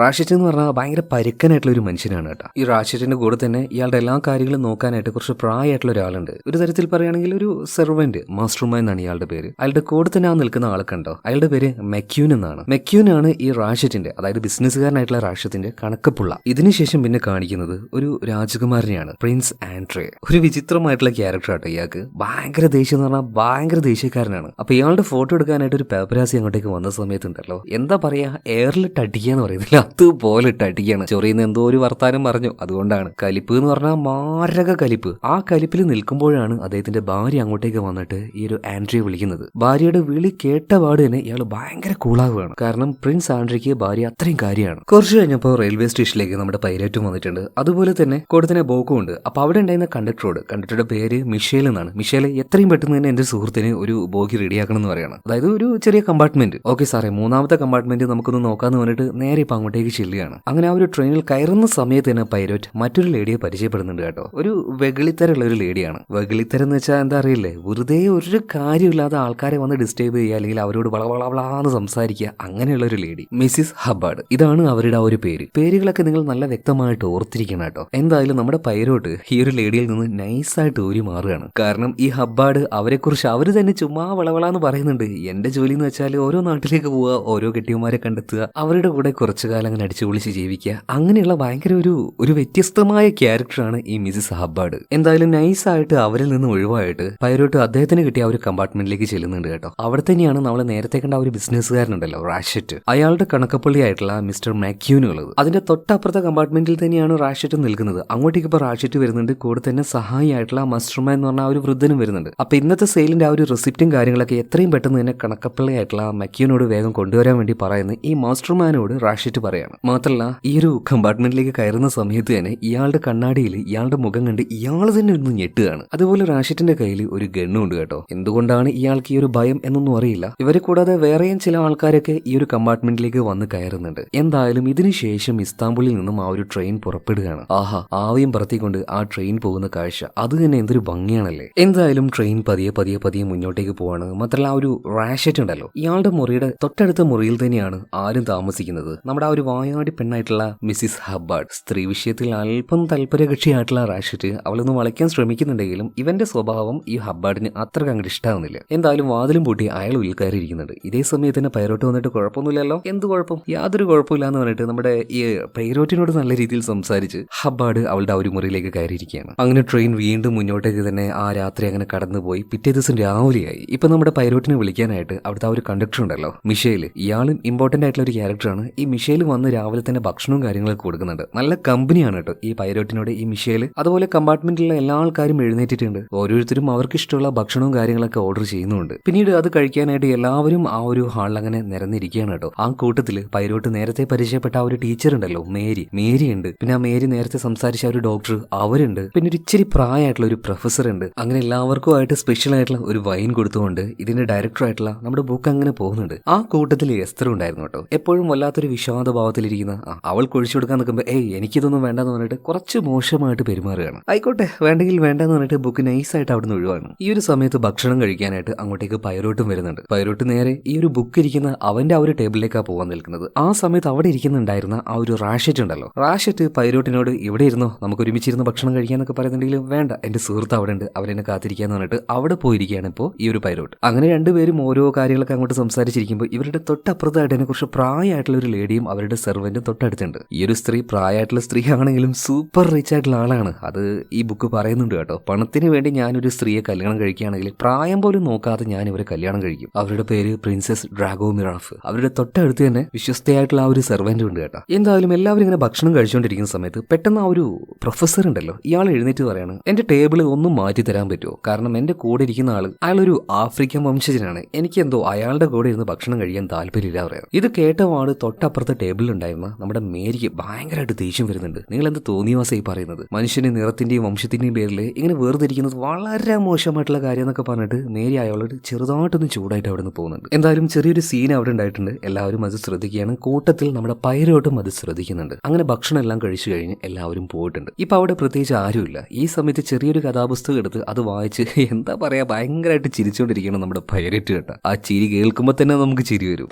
റാഷറ്റ് എന്ന് പറഞ്ഞാൽ ഭയങ്കര പരുക്കനായിട്ടുള്ള ഒരു മനുഷ്യനാണ് കേട്ടോ. ഈ റാഷറ്റിന്റെ കൂടെ തന്നെ ഇയാളുടെ എല്ലാ കാര്യങ്ങളും നോക്കാനായിട്ട് കുറച്ച് പ്രായമായിട്ടുള്ള ഒരാളുണ്ട്. ഒരു തരത്തിൽ പറയുകയാണെങ്കിൽ ഒരു സെർവന്റ്, മാസ്റ്റർമാൻ എന്നാണ് ഇയാളുടെ പേര്. അയാളുടെ കൂടെ തന്നെ ആ നിൽക്കുന്ന ആളെ കണ്ടോ, അയാളുടെ പേര് മെക്യൂൻ എന്നാണ്. മെക്യൂൻ ആണ് ഈ റാഷറ്റിന്റെ, അതായത് ബിസിനസ്സുകാരനായിട്ടുള്ള റാഷത്തിന്റെ കണക്കപ്പുള്ള. ഇതിനുശേഷം പിന്നെ കാണിക്കുന്നത് ഒരു രാജകുമാരനെയാണ്, പ്രിൻസ് ആൻഡ്രേ. ഒരു വിചിത്രമായിട്ടുള്ള ക്യാരക്ടർ ആട്ടോ ഇയാൾക്ക്. ഭയങ്കര ദേഷ്യം എന്ന് പറഞ്ഞാൽ ഭയങ്കര ദേഷ്യക്കാരനാണ്. അപ്പൊ ഇയാളുടെ ഫോട്ടോ എടുക്കാനായിട്ട് ഒരു പേപ്പറാസി അങ്ങോട്ടേക്ക് വന്ന സമയത്തുണ്ടല്ലോ, എന്താ പറയാ, എയറിലിട്ട് അടിക്കാന്ന് പറയുന്നില്ല, അതുപോലെ ഇട്ട് അടിക്കാണ്. ചൊറിയുന്ന എന്തോ ഒരു വർത്താനം പറഞ്ഞു. അതുകൊണ്ടാണ് കലിപ്പ് എന്ന് പറഞ്ഞാൽ മാരക കലിപ്പ്. ആ കലിപ്പിൽ നിൽക്കുമ്പോഴാണ് അദ്ദേഹത്തിന്റെ ഭാര്യ അങ്ങോട്ടേക്ക് വന്നിട്ട് ഈ ഒരു ആൻഡ്രിയെ വിളിക്കുന്നത്. ഭാര്യയുടെ വിളി കേട്ടപാട് തന്നെ ഇയാൾ ഭയങ്കര കൂളാവുകയാണ്. കാരണം പ്രിൻസ് ആൻഡ്രിക്ക് ഭാര്യ അത്രയും കാര്യമാണ്. കുറച്ച് കഴിഞ്ഞപ്പോൾ റെയിൽവേ സ്റ്റേഷനിലേക്ക് നമ്മുടെ പൈലറ്റും വന്നിട്ടുണ്ട്. അതുപോലെ തന്നെ കൂടെ തന്നെ ബോക്കും ഉണ്ട്. അപ്പൊ അവിടെ ഉണ്ടായിരുന്ന കണ്ടക്ടറുടെ പേര് മിഷേൽ എന്നാണ്. മിഷേൽ എത്രയും പെട്ടെന്ന് തന്നെ എന്റെ സുഹൃത്തിന് ഒരു ബോഗി റെഡിയാക്കണം എന്ന് പറയണം. അതായത് ഒരു ചെറിയ കമ്പാർട്ട്മെന്റ്. ഓക്കെ സാറേ, മൂന്നാമത്തെ കമ്പാർട്ട്മെന്റ് നമുക്കൊന്ന് നോക്കാന്ന് പറഞ്ഞിട്ട് നേരെ ഇപ്പൊ അങ്ങോട്ടേക്ക് ചെല്ലുകയാണ്. അങ്ങനെ ആ ഒരു ട്രെയിനിൽ കയറുന്ന സമയത്ത് തന്നെ പൈലറ്റ് മറ്റൊരു ലേഡിയെ പരിചയപ്പെടുന്നുണ്ട് കേട്ടോ. ഒരു വെകിളിത്തരമുള്ള ഒരു ലേഡിയാണ്. വെകിളിത്തരം എന്ന് വെച്ചാൽ എന്താ അറിയില്ലേ, വെറുതെ ഒരു കാര്യമില്ലാതെ ആൾക്കാരെ വന്ന് ഡിസ്റ്റർബ് ചെയ്യുക, അല്ലെങ്കിൽ അവരോട് വളവളവളാന്ന് സംസാരിക്കുക, അങ്ങനെയുള്ള ഒരു ലേഡി, മിസ്സിസ് ഹബ്ബാർഡ്. ഇതാണ് അവരുടെ ആ ഒരു പേര്. പേരുകളൊക്കെ നിങ്ങൾ നല്ല വ്യക്തമായിട്ട് ഓർത്തിരിക്കണം കേട്ടോ. എന്തായാലും നമ്മുടെ പൈലോട്ട് ഈ ഒരു ലേഡിയിൽ നിന്ന് നൈസായിട്ട് ഊരി മാറുകയാണ്. കാരണം ഈ ഹബ്ബാർഡ് അവരെ കുറിച്ച് അവർ തന്നെ ചുമ്മാ വളവളാന്ന് പറയുന്നുണ്ട്. എന്റെ ജോലി എന്ന് വെച്ചാൽ ഓരോ നാട്ടിലേക്ക് പോവുക, ഓരോ കെട്ടിയന്മാരെ കണ്ടെത്തുക, അവരുടെ കൂടെ കുറച്ചു കാലം അങ്ങനെ അടിച്ചു പൊളിച്ച് ജീവിക്കുക, അങ്ങനെയുള്ള ഭയങ്കര ഒരു വ്യത്യസ്തമായ ക്യാരക്ടറാണ് ഈ മിസ്സിസ് ഹബ്ബാർഡ്. എന്തായാലും നൈസായിട്ട് അവരിൽ നിന്ന് ഒഴിവായിട്ട് പൈലോട്ട് അദ്ദേഹത്തിന് കിട്ടിയ ആ ഒരു കമ്പാർട്ട്മെന്റിലേക്ക് ചെല്ലുന്നുണ്ട് കേട്ടോ. അവിടെ തന്നെയാണ് നമ്മൾ നേരത്തെ കണ്ട ഒരു ബിസിനസ്സുകാരനുണ്ടല്ലോ, റാഷറ്റ്, അയാളുടെ കണക്കപ്പള്ളി ആയിട്ടുള്ള മിസ്റ്റർ മാക്യൂന് ഉള്ളത്. അതിന്റെ തൊട്ടപ്പുറത്തെ കമ്പാർട്ട്മെന്റിൽ തന്നെയാണ് റാഷറ്റ് നിൽക്കുന്നത്. അങ്ങോട്ടേക്ക് ഇപ്പൊ റാഷറ്റ് വരുന്നുണ്ട്. കൂടെ തന്നെ സഹായി ആയിട്ടുള്ള മാസ്റ്റർമാൻ എന്ന് പറഞ്ഞ ആ ഒരു വൃദ്ധനും വരുന്നുണ്ട്. അപ്പൊ ഇന്നത്തെ സെയിലിന്റെ ആ ഒരു റെസിപ്റ്റും കാര്യങ്ങളൊക്കെ എത്രയും പെട്ടെന്ന് തന്നെ കണക്കപ്പള്ളി ആയിട്ടുള്ള മക്യൂനോട് വേഗം കൊണ്ടുവരാൻ വേണ്ടി പറയുന്ന ഈ മാസ്റ്റർമാനോട് റാഷറ്റ് പറയാണ്. മാത്രമല്ല ഈ ഒരു കമ്പാർട്ട്മെന്റിലേക്ക് കയറുന്ന സമയത്ത് തന്നെ ഇയാളുടെ കണ്ണാടിയിൽ ഇയാളുടെ മുഖം കണ്ട് ഇയാൾ തന്നെ ഒന്ന് ഞെട്ടുകയാണ്. അതുപോലെ റാഷറ്റിന്റെ കയ്യിൽ ഒരു ഗണ്ണും ഉണ്ട് കേട്ടോ. എന്തുകൊണ്ടാണ് ഇയാൾക്ക് ഈ ഒരു ഭയം എന്നൊന്നും അറിയില്ല. ഇവരെ കൂടാതെ വേറെയും ചില ആൾക്കാരൊക്കെ ഈ ഒരു കമ്പാർട്ട്മെന്റിലേക്ക് വന്ന് കയറുന്നുണ്ട്. എന്തായാലും ഇതിനുശേഷം ഇസ്താംബുളിൽ നിന്നും ആ ഒരു ട്രെയിൻ പുറപ്പെടുകയാണ്. ആഹാ, ആവിയും പറത്തിക്കൊണ്ട് ആ ട്രെയിൻ പോകുന്ന കാഴ്ച അത് തന്നെ എന്തൊരു ഭംഗിയാണല്ലേ. എന്തായാലും ട്രെയിൻ പതിയെ മുന്നോട്ടേക്ക് പോവാണ്. മാത്രമല്ല ആ ഒരു റാഷറ്റ് ഉണ്ടല്ലോ, ഇയാളുടെ മുറിയുടെ തൊട്ടടുത്ത മുറിയിൽ തന്നെയാണ് ആരും താമസിക്കുന്നത്. നമ്മുടെ ആ ഒരു വായാടി പെണ്ണായിട്ടുള്ള മിസ്സിസ് ഹബ്ബാർഡ്. സ്ത്രീ വിഷയത്തിൽ അല്പം താല്പര്യകക്ഷിയായിട്ടുള്ള റാഷറ്റ് അവളൊന്ന് വളയ്ക്കാൻ ശ്രമിക്കുന്നുണ്ടെങ്കിലും ഇവന്റെ സ്വഭാവം ഈ ഹബ്ബാർഡിന് അത്ര അങ്ങോട്ട് ഇഷ്ടാവുന്നില്ല. എന്തായാലും വാതിലും പൂട്ടി അയാൾ ഉള്ളിൽ കയറിയിരിക്കുന്നുണ്ട്. ഇതേ സമയത്ത് തന്നെ പൈലോട്ട് വന്നിട്ട് കുഴപ്പമൊന്നുമില്ലല്ലോ, എന്ത് കുഴപ്പം, യാതൊരു കുഴപ്പമില്ല എന്ന് പറഞ്ഞിട്ട് നമ്മുടെ ഈ പൈലോട്ടിനോട് നല്ല രീതിയിൽ സംസാരിച്ച് ഹബ്ബാർഡ് അവളുടെ ആ ഒരു മുറിയിലേക്ക് കയറിയിരിക്കുകയാണ്. അങ്ങനെ ട്രെയിൻ വീണ്ടും മുന്നോട്ടേക്ക് തന്നെ ആ രാത്രി അങ്ങനെ കടന്നുപോയി. പിറ്റേ ദിവസം രാവിലെയായി. ഇപ്പൊ നമ്മുടെ പൈലോട്ടിനെ വിളിക്കാനായിട്ട് അവിടുത്തെ ആ ഒരു കണ്ടക്ടർ ഉണ്ടല്ലോ, മിഷേൽ, ഇയാളും ഇമ്പോർട്ടന്റ് ആയിട്ടുള്ള ഒരു ക്യാരക്ടറാണ്. ഈ മിഷേൽ വന്ന് രാവിലെ തന്നെ ഭക്ഷണവും കാര്യങ്ങളൊക്കെ കൊടുക്കുന്നുണ്ട്. നല്ല കമ്പനിയാണ് കേട്ടോ ഈ പൈലോട്ടിനോട് ഈ മിഷേൽ. അതുപോലെ കമ്പാർട്ട്മെന്റിലുള്ള എല്ലാ ആൾക്കാരും എഴുന്നേറ്റിട്ടുണ്ട്. ഓരോരുത്തരും അവർക്ക് ഇഷ്ടമുള്ള ഭക്ഷണവും കാര്യങ്ങളൊക്കെ ഓർഡർ ചെയ്യുന്നുണ്ട്. പിന്നീട് അത് കഴിക്കാനായിട്ട് എല്ലാവരും ആ ഒരു ഹാളിൽ അങ്ങനെ നിരന്നിരിക്കുകയാണ് കേട്ടോ. ആ കൂട്ടത്തിൽ പൈലോട്ട് നേരത്തെ പരിചയപ്പെട്ട ആ ഒരു ടീച്ചർ ഉണ്ടല്ലോ, മേരി ഉണ്ട്. പിന്നെ ആ മേരി നേരത്തെ സംസാരിച്ച ഒരു ഡോക്ടർ അവരുണ്ട്. പിന്നെ ഒരു ഇച്ചിരി പ്രായമായിട്ടുള്ള ഒരു പ്രൊഫസർ ഉണ്ട്. അങ്ങനെ എല്ലാവർക്കും ആയിട്ട് സ്പെഷ്യൽ ആയിട്ടുള്ള ഒരു വൈൻ കൊടുത്തുകൊണ്ട് ഇതിന്റെ ഡയറക്ടർ ആയിട്ടുള്ള നമ്മുടെ ബുക്ക് അങ്ങനെ പോകുന്നുണ്ട്. ആ കൂട്ടത്തിൽ എസ്തർ ഉണ്ടായിരുന്നു കേട്ടോ. എപ്പോഴും വല്ലാത്തൊരു വിഷാദ ഭാവത്തിലിരിക്കുന്ന അവൾ കുഴിച്ചു കൊടുക്കാൻ നിൽക്കുമ്പോൾ എനിക്കിതൊന്നും വേണ്ടെന്ന് പറഞ്ഞിട്ട് കുറച്ച് മോശമായിട്ട് പെരുമാറുകയാണ്. ആയിക്കോട്ടെ, വേണ്ടെങ്കിൽ വേണ്ടെന്ന് പറഞ്ഞിട്ട് ബുക്ക് നൈസായിട്ട് അവിടെ നിന്ന് ഒഴിവാണ്. ഈ ഒരു സമയത്ത് ഭക്ഷണം കഴിക്കാനായിട്ട് അങ്ങോട്ടേക്ക് പൈലോട്ടും വരുന്നുണ്ട്. പൈലോട്ട് നേരെ ഈ ഒരു ബുക്ക് ഇരിക്കുന്ന അവന്റെ ആ ഒരു ടേബിളിലേക്കാണ് പോകാൻ നിൽക്കുന്നത്. ആ സമയത്ത് അവിടെ ഇരിക്കുന്നുണ്ടായിരുന്ന ആ ഒരു റാഷറ്റ് ഉണ്ടല്ലോ, റാഷറ്റ് പൈലോട്ടിനോട് ഇവിടെ ഇരുന്നോ, നമുക്ക് ഒരുമിച്ചിരുന്ന് ഭക്ഷണം കഴിക്കാന്നൊക്കെ പറയുന്നുണ്ടെങ്കിലും വേണ്ട, എന്റെ സുഹൃത്ത് അവിടെ ഉണ്ട്, അവരെന്നെ കാത്തിരിക്കാന്ന് പറഞ്ഞിട്ട് അവിടെ പോയിരിക്കുകയാണ് ഇപ്പോൾ ഈ ഒരു പൈലോട്ട്. അങ്ങനെ രണ്ടുപേരും ഓരോ കാര്യങ്ങളൊക്കെ അങ്ങോട്ട് സംസാരിച്ചിരിക്കുമ്പോൾ ഇവരുടെ തൊട്ടപ്പുറത്തായിട്ട് തന്നെ കുറച്ച് പ്രായമായിട്ടുള്ള ഒരു ലേഡിയും അവരുടെ സെർവന്റും തൊട്ടടുത്തുണ്ട്. ഈ ഒരു സ്ത്രീ പ്രായമായിട്ടുള്ള സ്ത്രീ ആണെങ്കിലും സൂപ്പർ റിച്ച് ആയിട്ടുള്ള ആളാണ്. അത് ഈ ബുക്ക് പറയുന്നുണ്ട് കേട്ടോ. പണത്തിന് വേണ്ടി ഞാനൊരു സ്ത്രീയെ കല്യാണം കഴിക്കുകയാണെങ്കിൽ പ്രായം പോലും നോക്കാതെ ഞാൻ ഇവരെ കല്യാണം കഴിക്കും. അവരുടെ പേര് പ്രിൻസസ് ഡ്രാഗോമിറാഫ്. അവരുടെ തൊട്ടടുത്ത് തന്നെ വിശ്വസ്തയായിട്ടുള്ള ആ ഒരു സെർവന്റ് ഉണ്ട് കേട്ടോ. എന്തായാലും എല്ലാവരും ഇങ്ങനെ ഭക്ഷണം കഴിച്ചുകൊണ്ടിരിക്കുന്ന സമയത്ത് പെട്ടെന്ന് ആ ഒരു പ്രൊഫസർ ഉണ്ടല്ലോ, ഇയാൾ എഴുന്നേറ്റ് പറയാണ്, എന്റെ ടേബിൾ ഒന്നും മാറ്റി തരാൻ പറ്റുമോ? കാരണം എന്റെ കൂടെ ഇരിക്കുന്ന ആള് അയാളൊരു ആഫ്രിക്കൻ വംശജനാണ്. എനിക്കെന്തോ അയാളുടെ കൂടെ ഇരുന്ന് ഭക്ഷണം കഴിക്കാൻ താല്പര്യമില്ല പറയാം. ഇത് കേട്ടപാട് തൊട്ടപ്പുറത്തെ ടേബിളിൽ ഉണ്ടായിരുന്ന നമ്മുടെ മേരിക്ക് ഭയങ്കരമായിട്ട് ദേഷ്യം വരുന്നുണ്ട്. നിങ്ങൾ എന്ത് തോന്നിയവാസായി പറയുന്നത്? മനുഷ്യന്റെ നിറത്തിന്റെയും വംശത്തിന്റെയും പേരിൽ ഇങ്ങനെ വേർതിരിക്കുന്നത് വളരെ മോശമായിട്ടുള്ള കാര്യം എന്നൊക്കെ പറഞ്ഞിട്ട് മേരി അയാളോട് ചെറുതായിട്ടൊന്ന് ചൂടായിട്ട് അവിടെ നിന്ന് പോകുന്നുണ്ട്. എന്തായാലും ചെറിയൊരു സീൻ അവിടെ ഉണ്ടായിട്ടുണ്ട്. എല്ലാവരും അത് ശ്രദ്ധിക്കുകയാണ്. കൂട്ടത്തിൽ നമ്മുടെ പൈലോട്ടും അത് ശ്രദ്ധിക്കുന്നുണ്ട്. അങ്ങനെ ഭക്ഷണം എല്ലാം കഴിച്ചു കഴിഞ്ഞ് എല്ലാവരും പോയിട്ടുണ്ട്. ഇപ്പൊ അവിടെ പ്രത്യേകിച്ച് ആരുമില്ല. ഈ സമയത്ത് ചെറിയൊരു കഥാപുസ്തകം എടുത്ത് അത് വായിച്ച് എന്താ പറയാ ഭയങ്കരമായിട്ട് ചിരിച്ചുകൊണ്ടിരിക്കണം നമ്മുടെ പൈലറ്റ് കേട്ടോ. ആ ചിരി കേൾക്കുമ്പോൾ തന്നെ നമുക്ക് ചിരി വരും.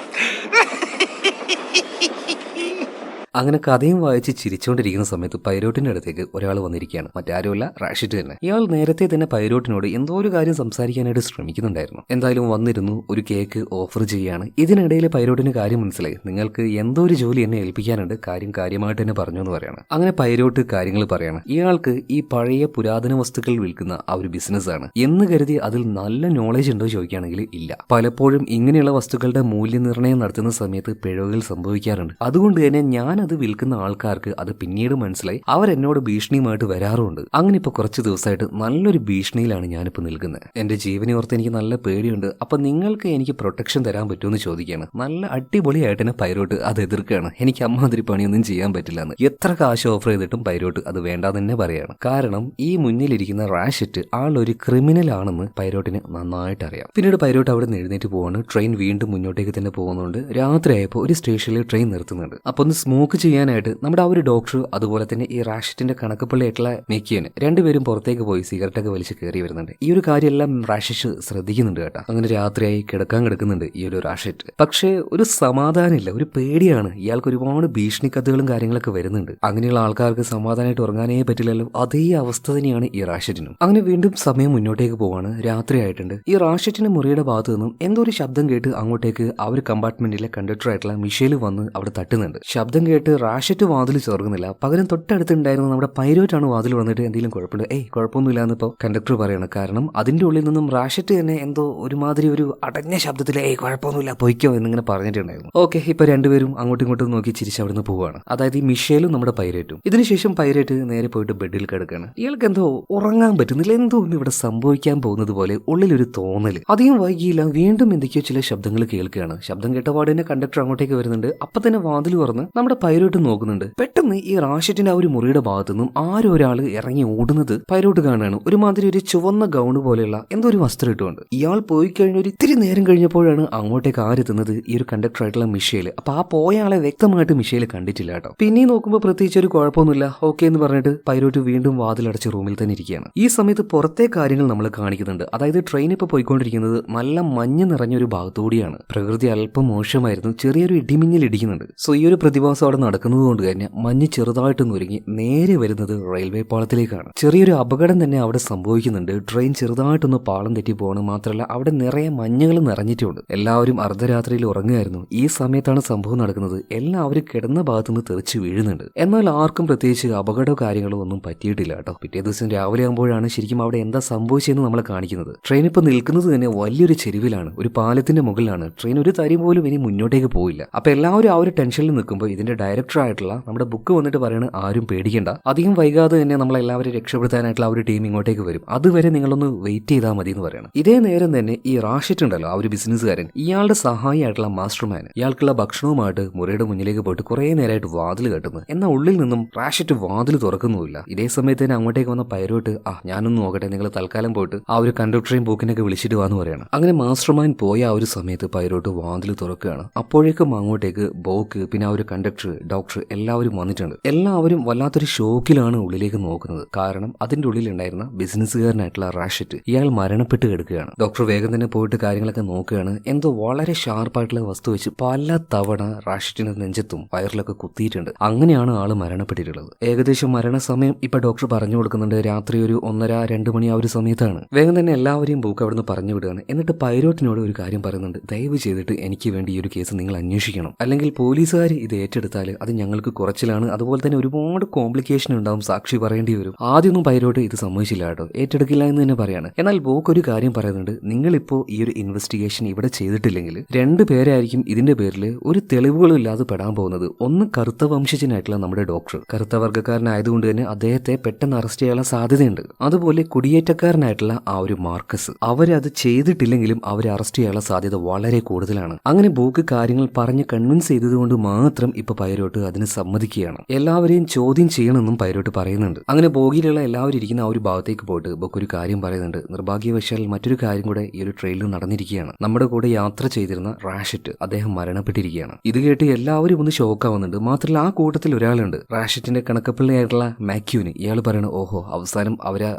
അങ്ങനെ കഥയും വായിച്ച് ചിരിച്ചുകൊണ്ടിരിക്കുന്ന സമയത്ത് പൈലോട്ടിന്റെ അടുത്തേക്ക് ഒരാൾ വന്നിരിക്കുകയാണ്. മറ്റാരുമല്ല, റാഷിറ്റ് തന്നെ. ഇയാൾ നേരത്തെ തന്നെ പൈലോട്ടിനോട് എന്തോ ഒരു കാര്യം സംസാരിക്കാനായിട്ട് ശ്രമിക്കുന്നുണ്ടായിരുന്നു. എന്തായാലും വന്നിരുന്നു, ഒരു കേക്ക് ഓഫർ ചെയ്യാണ്. ഇതിനിടയിൽ പൈലോട്ടിന് കാര്യം മനസ്സിലായി. നിങ്ങൾക്ക് എന്തോ ഒരു ജോലി എന്നെ ഏൽപ്പിക്കാനുണ്ട്, കാര്യമായിട്ട് തന്നെ പറഞ്ഞു എന്ന് പറയാണ്. അങ്ങനെ പൈലോട്ട് കാര്യങ്ങൾ പറയാണ്. ഇയാൾക്ക് ഈ പഴയ പുരാതന വസ്തുക്കൾ വിൽക്കുന്ന ആ ഒരു ബിസിനസ് ആണ് എന്ന് കരുതി അതിൽ നല്ല നോളജ് ഉണ്ടോ ചോദിക്കുകയാണെങ്കിൽ ഇല്ല. പലപ്പോഴും ഇങ്ങനെയുള്ള വസ്തുക്കളുടെ മൂല്യനിർണ്ണയം നടത്തുന്ന സമയത്ത് പിഴവുകൾ സംഭവിക്കാറുണ്ട്. അതുകൊണ്ട് തന്നെ ഞാൻ അത് വിൽക്കുന്ന ആൾക്കാർക്ക് അത് പിന്നീട് മനസ്സിലായി അവരെന്നോട് ഭീഷണിയുമായിട്ട് വരാറുണ്ട്. അങ്ങനെ ഇപ്പൊ കുറച്ച് ദിവസമായിട്ട് നല്ലൊരു ഭീഷണിയിലാണ് ഞാനിപ്പോൾ നിൽക്കുന്നത്. എന്റെ ജീവനെ ഓർത്ത് എനിക്ക് നല്ല പേടിയുണ്ട്. അപ്പൊ നിങ്ങൾക്ക് എനിക്ക് പ്രൊട്ടക്ഷൻ തരാൻ പറ്റുമെന്ന് ചോദിക്കുകയാണ്. നല്ല അടിപൊളിയായിട്ട് തന്നെ പൈലോട്ട് അത് എതിർക്കുകയാണ്. എനിക്ക് അമ്മാതിരി പണിയൊന്നും ചെയ്യാൻ പറ്റില്ല എന്ന്. എത്ര കാശ് ഓഫർ ചെയ്തിട്ടും പൈലോട്ട് അത് വേണ്ടാന്ന് തന്നെ പറയാണ്. കാരണം ഈ മുന്നിലിരിക്കുന്ന റാഷറ്റ് ആളൊരു ക്രിമിനൽ ആണെന്ന് പൈലോട്ടിന് നന്നായിട്ട് അറിയാം. പിന്നീട് പൈലോട്ട് അവിടെ നിന്ന് എഴുന്നേറ്റ് പോവാണ്. ട്രെയിൻ വീണ്ടും മുന്നോട്ടേക്ക് തന്നെ പോകുന്നുണ്ട്. രാത്രിയായപ്പോൾ ഒരു സ്റ്റേഷനിൽ ട്രെയിൻ നിർത്തുന്നുണ്ട്. അപ്പൊ ഒന്ന് സ്മോക്ക് ചെയ്യാനായിട്ട് നമ്മുടെ ആ ഒരു ഡോക്ടർ അതുപോലെ തന്നെ ഈ റാഷറ്റിന്റെ കണക്കപ്പള്ളിയായിട്ടുള്ള മെക്കിയന് രണ്ടുപേരും പുറത്തേക്ക് പോയി സിഗരറ്റൊക്കെ വലിച്ച് കയറി വരുന്നുണ്ട്. ഈ ഒരു കാര്യമെല്ലാം റാഷിഷ് ശ്രദ്ധിക്കുന്നുണ്ട് കേട്ടോ. അങ്ങനെ രാത്രിയായി കിടക്കുന്നുണ്ട് ഈ ഒരു റാഷറ്റ്. പക്ഷേ ഒരു സമാധാനമില്ല, ഒരു പേടിയാണ്. ഇയാൾക്ക് ഒരുപാട് ഭീഷണി കത്തുകളും കാര്യങ്ങളൊക്കെ വരുന്നുണ്ട്. അങ്ങനെയുള്ള ആൾക്കാർക്ക് സമാധാനമായിട്ട് ഉറങ്ങാനേ പറ്റില്ലല്ലോ. അതേ അവസ്ഥ തന്നെയാണ് ഈ റാഷറ്റിനും. അങ്ങനെ വീണ്ടും സമയം മുന്നോട്ടേക്ക് പോവാണ്. രാത്രി ആയിട്ടുണ്ട്. ഈ റാഷറ്റിന്റെ മുറിയുടെ ഭാഗത്ത് നിന്നും എന്തോ ഒരു ശബ്ദം കേട്ട് അങ്ങോട്ടേക്ക് ആ ഒരു കമ്പാർട്ട്മെന്റിലെ കണ്ടക്ടർ ആയിട്ടുള്ള മിഷേൽ വന്ന് അവിടെ തട്ടുന്നുണ്ട്. ശബ്ദം കേട്ട് റാഷറ്റ് വാതിൽ തുറക്കുന്നില്ല. പകരം തൊട്ടടുത്തുണ്ടായിരുന്ന നമ്മുടെ പൈലോറ്റാണ് വാതിൽ വന്നിട്ട് എന്തെങ്കിലും കുഴപ്പമുണ്ട്, കുഴപ്പമൊന്നുമില്ല എന്നിപ്പോ കണ്ടക്ടർ പറയാണ്. കാരണം അതിന്റെ ഉള്ളിൽ നിന്നും റാഷറ്റ് തന്നെ എന്തോ ഒരുമാതിരി ഒരു അടഞ്ഞ ശബ്ദത്തിൽ കുഴപ്പമൊന്നുമില്ല പൊയ്ക്കോ എന്നിങ്ങനെ പറഞ്ഞിട്ടുണ്ടായിരുന്നു. ഓക്കെ, ഇപ്പൊ രണ്ടുപേരും അങ്ങോട്ടും ഇങ്ങോട്ടും നോക്കി ചിരിച്ച് അവിടുന്ന് പോവാണ്. അതായത് ഈ മിഷേലും നമ്മുടെ പൈലറ്റും. ഇതിനുശേഷം പൈലറ്റ് നേരെ പോയിട്ട് ബെഡിൽ കിടക്കുകയാണ്. ഇയാൾക്ക് എന്തോ ഉറങ്ങാൻ പറ്റുന്നില്ല. എന്തോ ഇവിടെ സംഭവിക്കാൻ പോകുന്നത് പോലെ ഉള്ളിലൊരു തോന്നല്. അധികം വൈകിയില്ല, വീണ്ടും എന്തൊക്കെയോ ചില ശബ്ദങ്ങൾ കേൾക്കുകയാണ്. ശബ്ദം കേട്ടപാട് തന്നെ കണ്ടക്ടർ അങ്ങോട്ടേക്ക് വരുന്നുണ്ട്. അപ്പൊ തന്നെ വാതിൽ തുറന്ന് നമ്മുടെ പൈലോട്ട് നോക്കുന്നുണ്ട്. പെട്ടെന്ന് ഈ റാഷറ്റിന്റെ ആ ഒരു മുറിയുടെ ഭാഗത്തു നിന്നും ആരോ ഒരാൾ ഇറങ്ങി ഓടുന്നത് പൈലോട്ട് കാണുകയാണ്. ഒരുമാതിരി ഒരു ചുവന്ന ഗൗണ് പോലെയുള്ള എന്തോ ഒരു വസ്ത്രം ഇട്ടുകൊണ്ട്. ഇയാൾ പോയി കഴിഞ്ഞ ഒരു ഇത്തിരി നേരം കഴിഞ്ഞപ്പോഴാണ് അങ്ങോട്ടേക്ക് ആരെത്തുന്നത് ഈ ഒരു കണ്ടക്ടർ ആയിട്ടുള്ള മിഷേൽ. അപ്പൊ ആ പോയ ആളെ വ്യക്തമായിട്ട് മിഷേൽ കണ്ടിട്ടില്ല കേട്ടോ. പിന്നെ നോക്കുമ്പോൾ പ്രത്യേകിച്ച് ഒരു കുഴപ്പമൊന്നുമില്ല, ഓക്കെ എന്ന് പറഞ്ഞിട്ട് പൈലോട്ട് വീണ്ടും വാതിലടച്ച് റൂമിൽ തന്നെ ഇരിക്കുകയാണ്. ഈ സമയത്ത് പുറത്തെ കാര്യങ്ങൾ നമ്മൾ കാണിക്കുന്നുണ്ട്. അതായത് ട്രെയിൻ ഇപ്പൊ പോയിക്കൊണ്ടിരിക്കുന്നത് നല്ല മഞ്ഞ് നിറഞ്ഞൊരു ഭാഗത്തുകൂടിയാണ്. പ്രകൃതി അല്പം മോശമായിരുന്നു. ചെറിയൊരു ഇടിമിന്നൽ ഇടിക്കുന്നുണ്ട്. സോ ഈ ഒരു പ്രതിഭാസം അവിടെ നടക്കുന്നത് കൊണ്ട് തന്നെ മഞ്ഞ് ചെറുതായിട്ട് നുരുങ്ങി നേരെ വരുന്നത് റെയിൽവേ പാളത്തിലേക്കാണ്. ചെറിയൊരു അപകടം തന്നെ അവിടെ സംഭവിക്കുന്നുണ്ട്. ട്രെയിൻ ചെറുതായിട്ടൊന്ന് പാളം തെറ്റി പോകണം. മാത്രമല്ല അവിടെ നിറയെ മഞ്ഞുകൾ നിറഞ്ഞിട്ടുണ്ട്. എല്ലാവരും അർദ്ധരാത്രിയിൽ ഉറങ്ങുകയായിരുന്നു. ഈ സമയത്താണ് സംഭവം നടക്കുന്നത്. എല്ലാവരും കിടന്ന ഭാഗത്തുനിന്ന് തെറിച്ച് വീഴുന്നുണ്ട്. എന്നാൽ ആർക്കും പ്രത്യേകിച്ച് അപകടമോ കാര്യങ്ങളോ ഒന്നും പറ്റിയിട്ടില്ല കേട്ടോ. പിറ്റേ ദിവസം രാവിലെ ആകുമ്പോഴാണ് ശരിക്കും അവിടെ എന്താ സംഭവിച്ചതെന്ന് നമ്മളെ കാണിക്കുന്നത്. ട്രെയിൻ ഇപ്പോൾ നിൽക്കുന്നത് തന്നെ വലിയൊരു ചെരുവിലാണ്, ഒരു പാലത്തിന്റെ മുകളിലാണ്. ട്രെയിൻ ഒരു തരി പോലും ഇനി മുന്നോട്ടേക്ക് പോയില്ല. അപ്പൊ എല്ലാവരും ആ ഒരു ടെൻഷനിൽ നിൽക്കുമ്പോൾ ഇതിന്റെ ഡയറക്ടർ ആയിട്ടുള്ള നമ്മുടെ ബുക്ക് വന്നിട്ട് പറയണ ആരും പേടിക്കേണ്ട, അധികം വൈകാതെ തന്നെ നമ്മളെല്ലാവരും രക്ഷപ്പെടുത്താനായിട്ടുള്ള ആ ഒരു ടീം ഇങ്ങോട്ടേക്ക് വരും, അതുവരെ നിങ്ങളൊന്ന് വെയിറ്റ് ചെയ്താൽ മതി എന്ന് പറയണം. ഇതേ നേരം തന്നെ ഈ റാഷിറ്റ് ഉണ്ടല്ലോ, ആ ഒരു ബിസിനസ്സുകാരൻ, ഇയാളുടെ സഹായിയായിട്ടുള്ള മാസ്റ്റർമാൻ ഇയാൾക്കുള്ള ഭക്ഷണവുമായിട്ട് മുറിയുടെ മുന്നിലേക്ക് പോയിട്ട് കുറെ നേരമായിട്ട് വാതിൽ കെട്ടുന്നു. എന്നാൽ ഉള്ളിൽ നിന്നും റാഷിറ്റ് വാതിൽ തുറക്കുന്നുമില്ല. ഇതേ സമയത്ത് തന്നെ അങ്ങോട്ടേക്ക് വന്ന പൈരോട്ട് ഞാനൊന്ന് നോക്കട്ടെ, നിങ്ങൾ തൽക്കാലം പോയിട്ട് ആ ഒരു കണ്ടക്ടറേയും ബുക്കിനൊക്കെ വിളിച്ചിട്ട് വാന്ന് പറയണം. അങ്ങനെ മാസ്റ്റർമാൻ പോയ ആ ഒരു സമയത്ത് പൈരോട്ട് വാതിൽ തുറക്കുകയാണ്. അപ്പോഴേക്കും അങ്ങോട്ടേക്ക് ബോക്ക്, പിന്നെ ആ ഒരു കണ്ടക്ടർ, ഡോക്ടർ എല്ലാവരും വന്നിട്ടുണ്ട്. എല്ലാവരും വല്ലാത്തൊരു ഷോക്കിലാണ് ഉള്ളിലേക്ക് നോക്കുന്നത്. കാരണം അതിന്റെ ഉള്ളിൽ ഉണ്ടായിരുന്ന ബിസിനസ്സുകാരനായിട്ടുള്ള റാഷിറ്റ് ഇയാൾ മരണപ്പെട്ട് കിടക്കുകയാണ്. ഡോക്ടർ വേഗം തന്നെ പോയിട്ട് കാര്യങ്ങളൊക്കെ നോക്കുകയാണ്. എന്തോ വളരെ ഷാർപ്പായിട്ടുള്ള വസ്തു വെച്ച് പല തവണ റാഷിറ്റിന്റെ നെഞ്ചത്തും വയറിലൊക്കെ കുത്തിയിട്ടുണ്ട്. അങ്ങനെയാണ് ആള് മരണപ്പെട്ടിട്ടുള്ളത്. ഏകദേശം മരണസമയം ഇപ്പൊ ഡോക്ടർ പറഞ്ഞു കൊടുക്കുന്നുണ്ട്. രാത്രി ഒരു 1:30-2 മണി ആ ഒരു സമയത്താണ്. വേഗം തന്നെ എല്ലാവരെയും ബുക്ക് അവിടുന്ന് പറഞ്ഞു വിടുകയാണ്. എന്നിട്ട് പൈരോട്ടിനോട് ഒരു കാര്യം പറയുന്നുണ്ട്. ദയവ് ചെയ്തിട്ട് എനിക്ക് വേണ്ടി ഈ ഒരു കേസ് നിങ്ങൾ അന്വേഷിക്കണം, അല്ലെങ്കിൽ പോലീസുകാർ ഇത് ഏറ്റെടുത്താൽ അത് ഞങ്ങൾക്ക് കുറച്ചിലാണ്. അതുപോലെ തന്നെ ഒരുപാട് കോംപ്ലിക്കേഷൻ ഉണ്ടാവും, സാക്ഷി പറയേണ്ടി വരും. ആദ്യമൊന്നും പൈരോട്ട് ഇത് സമ്മതിച്ചില്ല കേട്ടോ, ഏറ്റെടുക്കില്ല എന്ന് തന്നെ പറയാണ്. എന്നാൽ ബോക്ക് ഒരു കാര്യം പറയുന്നുണ്ട്. നിങ്ങളിപ്പോ ഈ ഒരു ഇൻവെസ്റ്റിഗേഷൻ ഇവിടെ ചെയ്തിട്ടില്ലെങ്കിൽ 2 പേരായിരിക്കും ഇതിന്റെ പേരിൽ ഒരു തെളിവുകളും ഇല്ലാതെ പെടാൻ പോകുന്നത്. ഒന്ന് കറുത്ത വംശജനായിട്ടുള്ള നമ്മുടെ ഡോക്ടർ, കറുത്ത വർഗ്ഗക്കാരനായതുകൊണ്ട് തന്നെ അദ്ദേഹത്തെ പെട്ടെന്ന് അറസ്റ്റ് ചെയ്യാനുള്ള സാധ്യതയുണ്ട്. അതുപോലെ കുടിയേറ്റക്കാരനായിട്ടുള്ള ആ ഒരു മാർക്കസ്, അവരത് ചെയ്തിട്ടില്ലെങ്കിലും അവരെ അറസ്റ്റ് ചെയ്യാനുള്ള സാധ്യത വളരെ കൂടുതലാണ്. അങ്ങനെ ബോക്ക് കാര്യങ്ങൾ പറഞ്ഞ് കൺവിൻസ് ചെയ്തതുകൊണ്ട് മാത്രം ഇപ്പൊ പൈരോട്ട് അതിന് സമ്മതിക്കുകയാണ്. എല്ലാവരെയും ചോദ്യം ചെയ്യണമെന്നും പൈരോട്ട് പറയുന്നുണ്ട്. അങ്ങനെ ബോഗിയിലുള്ള എല്ലാവരും ഇരിക്കുന്ന ആ ഒരു ഭാഗത്തേക്ക് പോയിട്ട് ബോക്ക് ഒരു കാര്യം പറയുന്നുണ്ട്. നിർഭാഗ്യവശാൽ മറ്റൊരു കാര്യം കൂടെ ഈ ഒരു ട്രെയിനിൽ നടന്നിരിക്കുകയാണ്. നമ്മുടെ കൂടെ യാത്ര ചെയ്തിരുന്ന റാഷിറ്റ്, അദ്ദേഹം മരണപ്പെട്ടിരിക്കുകയാണ്. ഇത് കേട്ട് എല്ലാവരും ഒന്ന് ഷോക്കാവുന്നുണ്ട്. മാത്രമല്ല ആ കൂട്ടത്തിൽ ഒരാളുണ്ട്, റാഷിറ്റിന്റെ കണക്കപ്പിള്ളിയായിട്ടുള്ള മാക്യൂന്. ഇയാൾ പറയണ, ഓഹോ, അവസാനം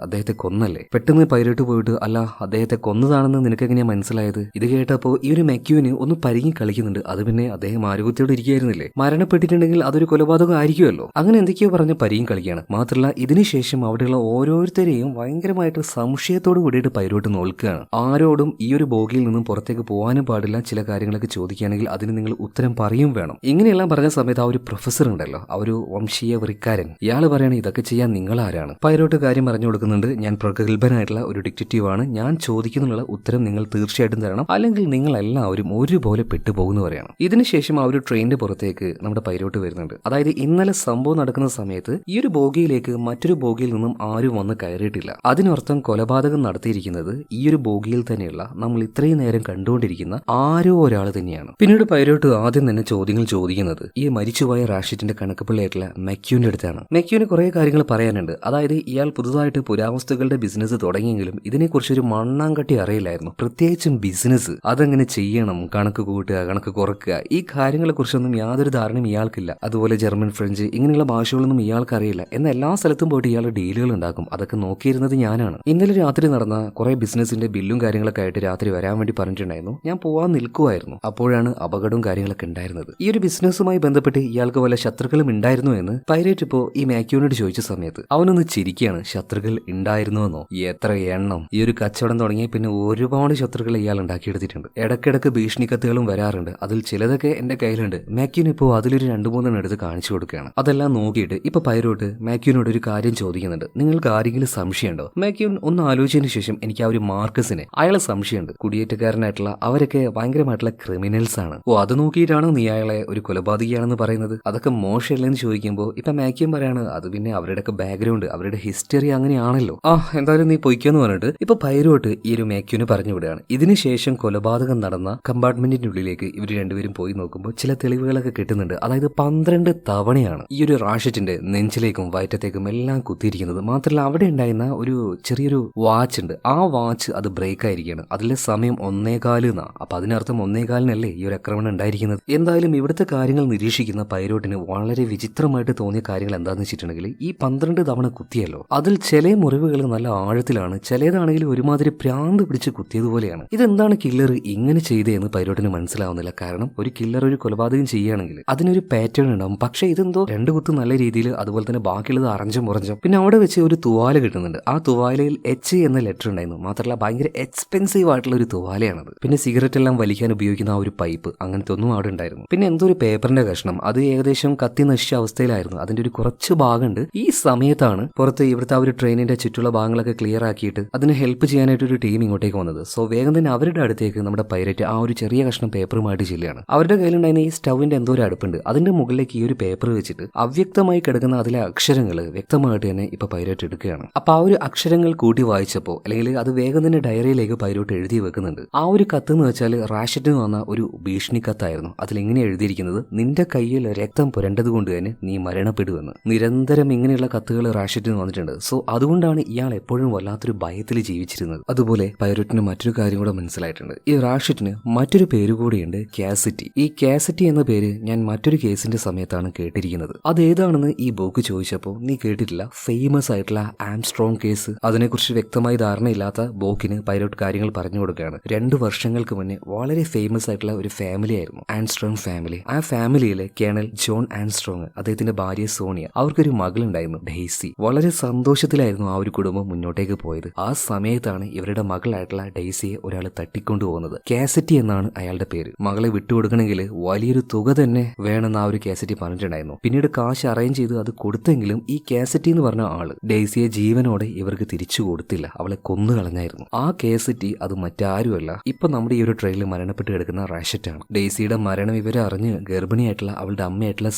അദ്ദേഹത്തെ കൊന്നല്ലേ. പെട്ടെന്ന് പൈലോട്ട് പോയിട്ട്, അല്ല അദ്ദേഹത്തെ കൊന്നതാണെന്ന് നിനക്കെങ്ങനെയാ മനസ്സിലായത്? ഇത് കേട്ടപ്പോ ഈ ഒരു മാക്യൂന് ഒന്ന് പരിങ്ങി കളിക്കുന്നുണ്ട്. അത് പിന്നെ അദ്ദേഹം ആരോഗ്യത്തോടെ ഇരിക്കുകയായിരുന്നില്ലേ, മരണപ്പെട്ടിട്ടുണ്ടെങ്കിൽ അതൊരു കൊലപാതകം ആയിരിക്കുമല്ലോ. അങ്ങനെ എന്തൊക്കെയോ പറഞ്ഞ് പരിയും കളിക്കുകയാണ്. മാത്രമല്ല ഇതിനുശേഷം അവിടെയുള്ള ഓരോരുത്തരെയും ഭയങ്കരമായിട്ട് സംശയത്തോട് കൂടിയിട്ട് പൈലോട്ട് നോക്കുകയാണ്. ആരോടും ഈ ഒരു ബോഗിയിൽ നിന്നും പുറത്തേക്ക് പോകാനും പാടില്ല. ചില കാര്യങ്ങളൊക്കെ ചോദിക്കുകയാണെങ്കിൽ അതിന് നിങ്ങൾ ഉത്തരം പറയും വേണം. ഇങ്ങനെയെല്ലാം പറഞ്ഞ സമയത്ത് ആ ഒരു പ്രൊഫസർ ഉണ്ടല്ലോ, ആ ഒരു വംശീയ വൃക്കാരൻ, ഇയാൾ പറയണേ, ഇതൊക്കെ ചെയ്യാൻ നിങ്ങൾ ആരാണ്? പൈലോട്ട് കാര്യം പറഞ്ഞു കൊടുക്കുന്നുണ്ട്. ഞാൻ പ്രഗത്ഭനായിട്ടുള്ള ഒരു ഡിറ്റക്റ്റീവ് ആണ്. ഞാൻ ചോദിക്കുന്നുള്ള ഉത്തരം നിങ്ങൾ തീർച്ചയായിട്ടും തരണം, അല്ലെങ്കിൽ നിങ്ങൾ എല്ലാവരും ഒരുപോലെ പെട്ടുപോകുന്നു പറയണം. ഇതിനുശേഷം ആ ഒരു ട്രെയിനിന്റെ പുറത്തേക്ക് നമ്മുടെ പൈലോട്ട് വരുന്നുണ്ട്. അതായത് ഇന്നലെ സംഭവം നടക്കുന്ന സമയത്ത് ഈ ഒരു ബോഗിയിലേക്ക് മറ്റൊരു ബോഗിയിൽ നിന്നും ആരും വന്ന് കയറിയിട്ടില്ല. അതിനർത്ഥം കൊലപാതകം നടത്തിയിരിക്കുന്നത് ഈ ഒരു ബോഗിയിൽ തന്നെയുള്ള നമ്മൾ ഇത്രയും നേരം കണ്ടുകൊണ്ടിരിക്കുന്ന ആരോ ഒരാൾ തന്നെയാണ്. പിന്നീട് പൈലോട്ട് ആദ്യം തന്നെ ചോദ്യങ്ങൾ ചോദിക്കുന്നത് ഈ മരിച്ചുപോയ റാഷിറ്റിന്റെ കണക്കപ്പിള്ളിയായിട്ടുള്ള മെക്യൂന്റെ അടുത്താണ്. മെക്യൂന് കുറെ കാര്യങ്ങൾ പറയാനുണ്ട്. അതായത് ഇയാൾ പുതുതായിട്ട് പുരാവസ്തുക്കളുടെ ബിസിനസ് തുടങ്ങിയെങ്കിലും ഇതിനെക്കുറിച്ചൊരു മണ്ണാങ്കട്ടി അറിയില്ലായിരുന്നു. പ്രത്യേകിച്ചും ബിസിനസ് അതെങ്ങനെ ചെയ്യണം, കണക്ക് കൂട്ടുക, കണക്ക് കുറക്കുക, ഈ കാര്യങ്ങളെ കുറിച്ചൊന്നും യാതൊരു ധാരണയും ഇയാൾക്കില്ല. അതുപോലെ ജർമ്മൻ, ഫ്രഞ്ച് ഇങ്ങനെയുള്ള ഭാഷകളൊന്നും ഇയാൾക്ക് അറിയില്ല. എന്നാൽ എല്ലാ സ്ഥലത്തും പോയിട്ട് ഇയാൾ ഡീലുകൾ ഉണ്ടാക്കും. അതൊക്കെ നോക്കിയിരുന്നത് ഞാനാണ്. ഇന്നലെ രാത്രി നടന്ന കുറെ ബിസിനസിന്റെ ബില്ലും കാര്യങ്ങളൊക്കെ ആയിട്ട് രാത്രി വരാൻ വേണ്ടി പറഞ്ഞിട്ടുണ്ടായിരുന്നു. ഞാൻ പോവാൻ നിൽക്കുമായിരുന്നു. അപ്പോഴാണ് അപകടവും കാര്യങ്ങളൊക്കെ ഉണ്ടായിരുന്നത്. ഈ ഒരു ബിസിനസ്സുമായി ബന്ധപ്പെട്ട് ഇയാൾക്ക് വല്ല ശത്രുക്കളും ഉണ്ടായിരുന്നു എന്ന് പൈലറ്റ് ഇപ്പോ ഈ മാക്യൂനോട് ചോദിച്ച സമയത്ത് അവനൊന്ന് ചിരിക്കുകയാണ്. ശത്രുക്കൾ ഉണ്ടായിരുന്നുവെന്നോ? എത്ര എണ്ണം! ഈ ഒരു കച്ചവടം തുടങ്ങിയ പിന്നെ ഒരുപാട് ശത്രുക്കൾ ഇയാൾ ഉണ്ടാക്കിയെടുത്തിട്ടുണ്ട്. ഇടയ്ക്കിടയ്ക്ക് ഭീഷണി കത്തുകളും വരാറുണ്ട്. അതിൽ ചിലതൊക്കെ എന്റെ കയ്യിലുണ്ട്. മാക്യൂൻ ഇപ്പോൾ അതിലൊരു 2-3 എടുത്ത് കാണിച്ചു കൊടുക്കുകയാണ്. അതെല്ലാം നോക്കിയിട്ട് ഇപ്പൊ പൈലോട്ട് മാക്യൂനോട് ഒരു കാര്യം ചോദിക്കുന്നുണ്ട്. നിങ്ങൾക്ക് ആരെങ്കിലും സംശയമുണ്ടോ? മാക്യൂൻ ഒന്ന് ആലോചിച്ചതിന് ശേഷം, എനിക്ക് ആ ഒരു മാർക്കസിനെ, അയാളെ സംശയമുണ്ട്. കുടിയേറ്റക്കാരനായിട്ടുള്ള അവരൊക്കെ ഭയങ്കരമായിട്ടുള്ള ക്രിമിനൽസ് ആണ്. അത് നോക്കിയിട്ടാണോ നീ അയാളെ ഒരു കൊലപാതകയാണെന്ന് പറയുന്നത്? അതൊക്കെ മോശമല്ലെന്ന് ചോദിക്കുമ്പോൾ ഇപ്പൊ മാക്യൂൻ പറയാണ്, അത് പിന്നെ അവരുടെയൊക്കെ ബാക്ക്ഗ്രൗണ്ട്, അവരുടെ ഹിസ്റ്ററി അങ്ങനെയാണല്ലോ. എന്തായാലും നീ പൊയ്ക്കെന്ന് പറഞ്ഞിട്ട് ഇപ്പൊ പൈലോട്ട് ഈ ഒരു മാക്യൂന് പറഞ്ഞു വിടുകയാണ്. ഇതിനുശേഷം കൊലപാതകം നടന്ന കമ്പാർട്ട്മെന്റിന്റെ ഉള്ളിലേക്ക് ഇവർ രണ്ടുപേരും പോയി നോക്കുമ്പോൾ ചില തെളിവുകളൊക്കെ കിട്ടുന്നുണ്ട്. അതായത് 12 തവണയാണ് ഈ ഒരു റാഷിറ്റിന്റെ നെഞ്ചിലേക്കും വയറ്റത്തേക്കും എല്ലാം കുത്തിയിരിക്കുന്നത്. മാത്രമല്ല അവിടെ ഉണ്ടായിരുന്ന ഒരു ചെറിയൊരു വാച്ച് ഉണ്ട്. ആ വാച്ച് അത് ബ്രേക്ക് ആയിരിക്കുകയാണ്. അതിലെ സമയം 1:15 എന്നാ. അപ്പൊ അതിനർത്ഥം 1:15 ഈ ഒരു ആക്രമണം ഉണ്ടായിരിക്കുന്നത്. എന്തായാലും ഇവിടുത്തെ കാര്യങ്ങൾ നിരീക്ഷിക്കുന്ന പൈലോട്ടിന് വളരെ വിചിത്രമായിട്ട് തോന്നിയ കാര്യങ്ങൾ എന്താണെന്ന് വെച്ചിട്ടുണ്ടെങ്കിൽ, ഈ 12 തവണ കുത്തിയല്ലോ, അതിൽ ചില മുറിവുകൾ നല്ല ആഴത്തിലാണ്, ചിലതാണെങ്കിൽ ഒരുമാതിരി ഭ്രാന്ത് പിടിച്ച് കുത്തിയതുപോലെയാണ്. ഇതെന്താണ് കില്ലർ ഇങ്ങനെ ചെയ്തതെന്ന് പൈലോട്ടിന് മനസ്സിലാവുന്നില്ല. കാരണം ഒരു കില്ലർ ഒരു കൊലപാതകം ചെയ്യുകയാണെങ്കിൽ അതിനൊരു പാറ്റേൺ ഉണ്ടാവും. പക്ഷേ ഇതെന്തോ 2 കുത്ത് നല്ല രീതിയിൽ, അതുപോലെ തന്നെ ബാക്കിയുള്ളത് അറഞ്ചും മുറഞ്ചും. പിന്നെ അവിടെ വെച്ച് ഒരു തുവാല കിട്ടുന്നുണ്ട്. ആ തുവാലയിൽ എച്ച് എന്ന ലെറ്റർ ഉണ്ടായിരുന്നു. മാത്രമല്ല ഭയങ്കര എക്സ്പെൻസീവ് ആയിട്ടുള്ള ഒരു തുവാലയാണത്. പിന്നെ സിഗരറ്റ് എല്ലാം വലിക്കാൻ ഉപയോഗിക്കുന്ന ആ ഒരു പൈപ്പ്, അങ്ങനത്തെ ഒന്നും അവിടെ ഉണ്ടായിരുന്നു. പിന്നെ എന്തോ ഒരു പേപ്പറിന്റെ കഷ്ണം, അത് ഏകദേശം കത്തി നശിച്ച അവസ്ഥയിലായിരുന്നു. അതിന്റെ ഒരു കുറച്ച് ഭാഗമുണ്ട്. ഈ സമയത്താണ് പുറത്ത് ഇവിടുത്തെ ആ ഒരു ട്രെയിനിന്റെ ചുറ്റുള്ള ഭാഗങ്ങളൊക്കെ ക്ലിയർ ആക്കിയിട്ട് അതിന് ഹെൽപ്പ് ചെയ്യാനായിട്ട് ഒരു ടീം ഇങ്ങോട്ടേക്ക് വന്നത്. സോ വേഗം തന്നെ അവരുടെ അടുത്തേക്ക് നമ്മുടെ പൈലറ്റ് ആ ഒരു ചെറിയ കഷ്ണം പേപ്പറുമായിട്ട് ചെല്ലുകയാണ്. അവരുടെ കയ്യിലുണ്ടായിരുന്ന ഈ സ്റ്റൗവിന്റെ എന്തോ ഒരു അടുപ്പുണ്ട്. അതിന്റെ മുകളിലേക്ക് ഈ ഒരു പേപ്പർ വെച്ചിട്ട് അവ്യക്തമായി കിടക്കുന്ന അതിലെ അക്ഷരങ്ങൾ വ്യക്തമായിട്ട് തന്നെ ഇപ്പൊ പൈലറ്റ് എടുക്കുകയാണ്. അപ്പൊ ആ ഒരു അക്ഷരങ്ങൾ കൂട്ടി വായിച്ചപ്പോൾ, അല്ലെങ്കിൽ അത് വേഗം തന്നെ ഡയറിയിലേക്ക് പൈലറ്റ് എഴുതി വെക്കുന്നുണ്ട്. ആ ഒരു കത്ത് എന്ന് വെച്ചാൽ റാഷറ്റിന് വന്ന ഒരു ഭീഷണി കത്തായിരുന്നു. അതിലെങ്ങനെ എഴുതിയിരിക്കുന്നത്, നിന്റെ കയ്യിൽ രക്തം പുരണ്ടത് കൊണ്ട് തന്നെ നീ മരണപ്പെടുമെന്ന്. നിരന്തരം ഇങ്ങനെയുള്ള കത്തുകൾ റാഷറ്റിന് വന്നിട്ടുണ്ട്. സോ അതുകൊണ്ടാണ് ഇയാൾ എപ്പോഴും വല്ലാത്തൊരു ഭയത്തിൽ ജീവിച്ചിരുന്നത്. അതുപോലെ പൈലറ്റിന് മറ്റൊരു കാര്യം കൂടെ മനസ്സിലായിട്ടുണ്ട്. ഈ റാഷറ്റിന് മറ്റൊരു പേര് കൂടിയുണ്ട്, കാസിറ്റി. ഈ കാസിറ്റി എന്ന പേര് ഞാൻ മറ്റൊരു കേസിന്റെ സമയത്താണ് കേട്ടിരിക്കുന്നത്. അതേതാണെന്ന് ഈ ബോക്ക് ചോദിച്ചപ്പോൾ നീ കേട്ടിട്ടില്ല, ഫേമസ് ആയിട്ടുള്ള ആംസ്ട്രോങ് കേസ്. അതിനെക്കുറിച്ച് വ്യക്തമായി ധാരണയില്ലാത്ത ബോക്കിന് പൈലറ്റ് കാര്യങ്ങൾ പറഞ്ഞു കൊടുക്കുകയാണ്. 2 വർഷങ്ങൾക്ക് മുന്നേ വളരെ ഫേമസ് ആയിട്ടുള്ള ഒരു ഫാമിലി ആയിരുന്നു ആംസ്ട്രോങ് ഫാമിലി. ആ ഫാമിലിയിലെ കേണൽ ജോൺ ആംസ്ട്രോങ്, അദ്ദേഹത്തിന്റെ ഭാര്യ സോണിയ, അവർക്കൊരു മകളുണ്ടായിരുന്നു ഡെയ്സി. വളരെ സന്തോഷത്തിലായിരുന്നു ആ ഒരു കുടുംബം മുന്നോട്ടേക്ക് പോയത്. ആ സമയത്താണ് ഇവരുടെ മകളായിട്ടുള്ള ഡെയ്സിയെ ഒരാൾ തട്ടിക്കൊണ്ടുപോകുന്നത്. കാസറ്റി എന്നാണ് അയാളുടെ പേര്. മകളെ വിട്ടുകൊടുക്കണമെങ്കിൽ വലിയൊരു തുക തന്നെ വേണമെന്ന് ആ ഒരു കാസറ്റി പറഞ്ഞിട്ടുണ്ടായിരുന്നു. പിന്നീട് കാശ് അറേഞ്ച് ചെയ്ത് അത് കൊടുത്തെങ്കിലും ഈ കാസറ്റി എന്ന് പറഞ്ഞ ആള് ഡെയ്സിയെ ജീവനോടെ ഇവർക്ക് തിരിച്ചു കൊടുത്തില്ല. അവളെ കൊന്നു കളഞ്ഞായിരുന്നു. ആ കാസറ്റി അത് മറ്റാരുമല്ല, ഇപ്പൊ നമ്മുടെ ഈ ഒരു ട്രെയിനിൽ മരണപ്പെട്ട് കിടക്കുന്ന റാഷറ്റാണ്. ഡെയ്സിയുടെ മരണം ഇവരെ അറിഞ്ഞ് ഗർഭിണിയായിട്ടുള്ള അവളുടെ അമ്മയായിട്ടുള്ള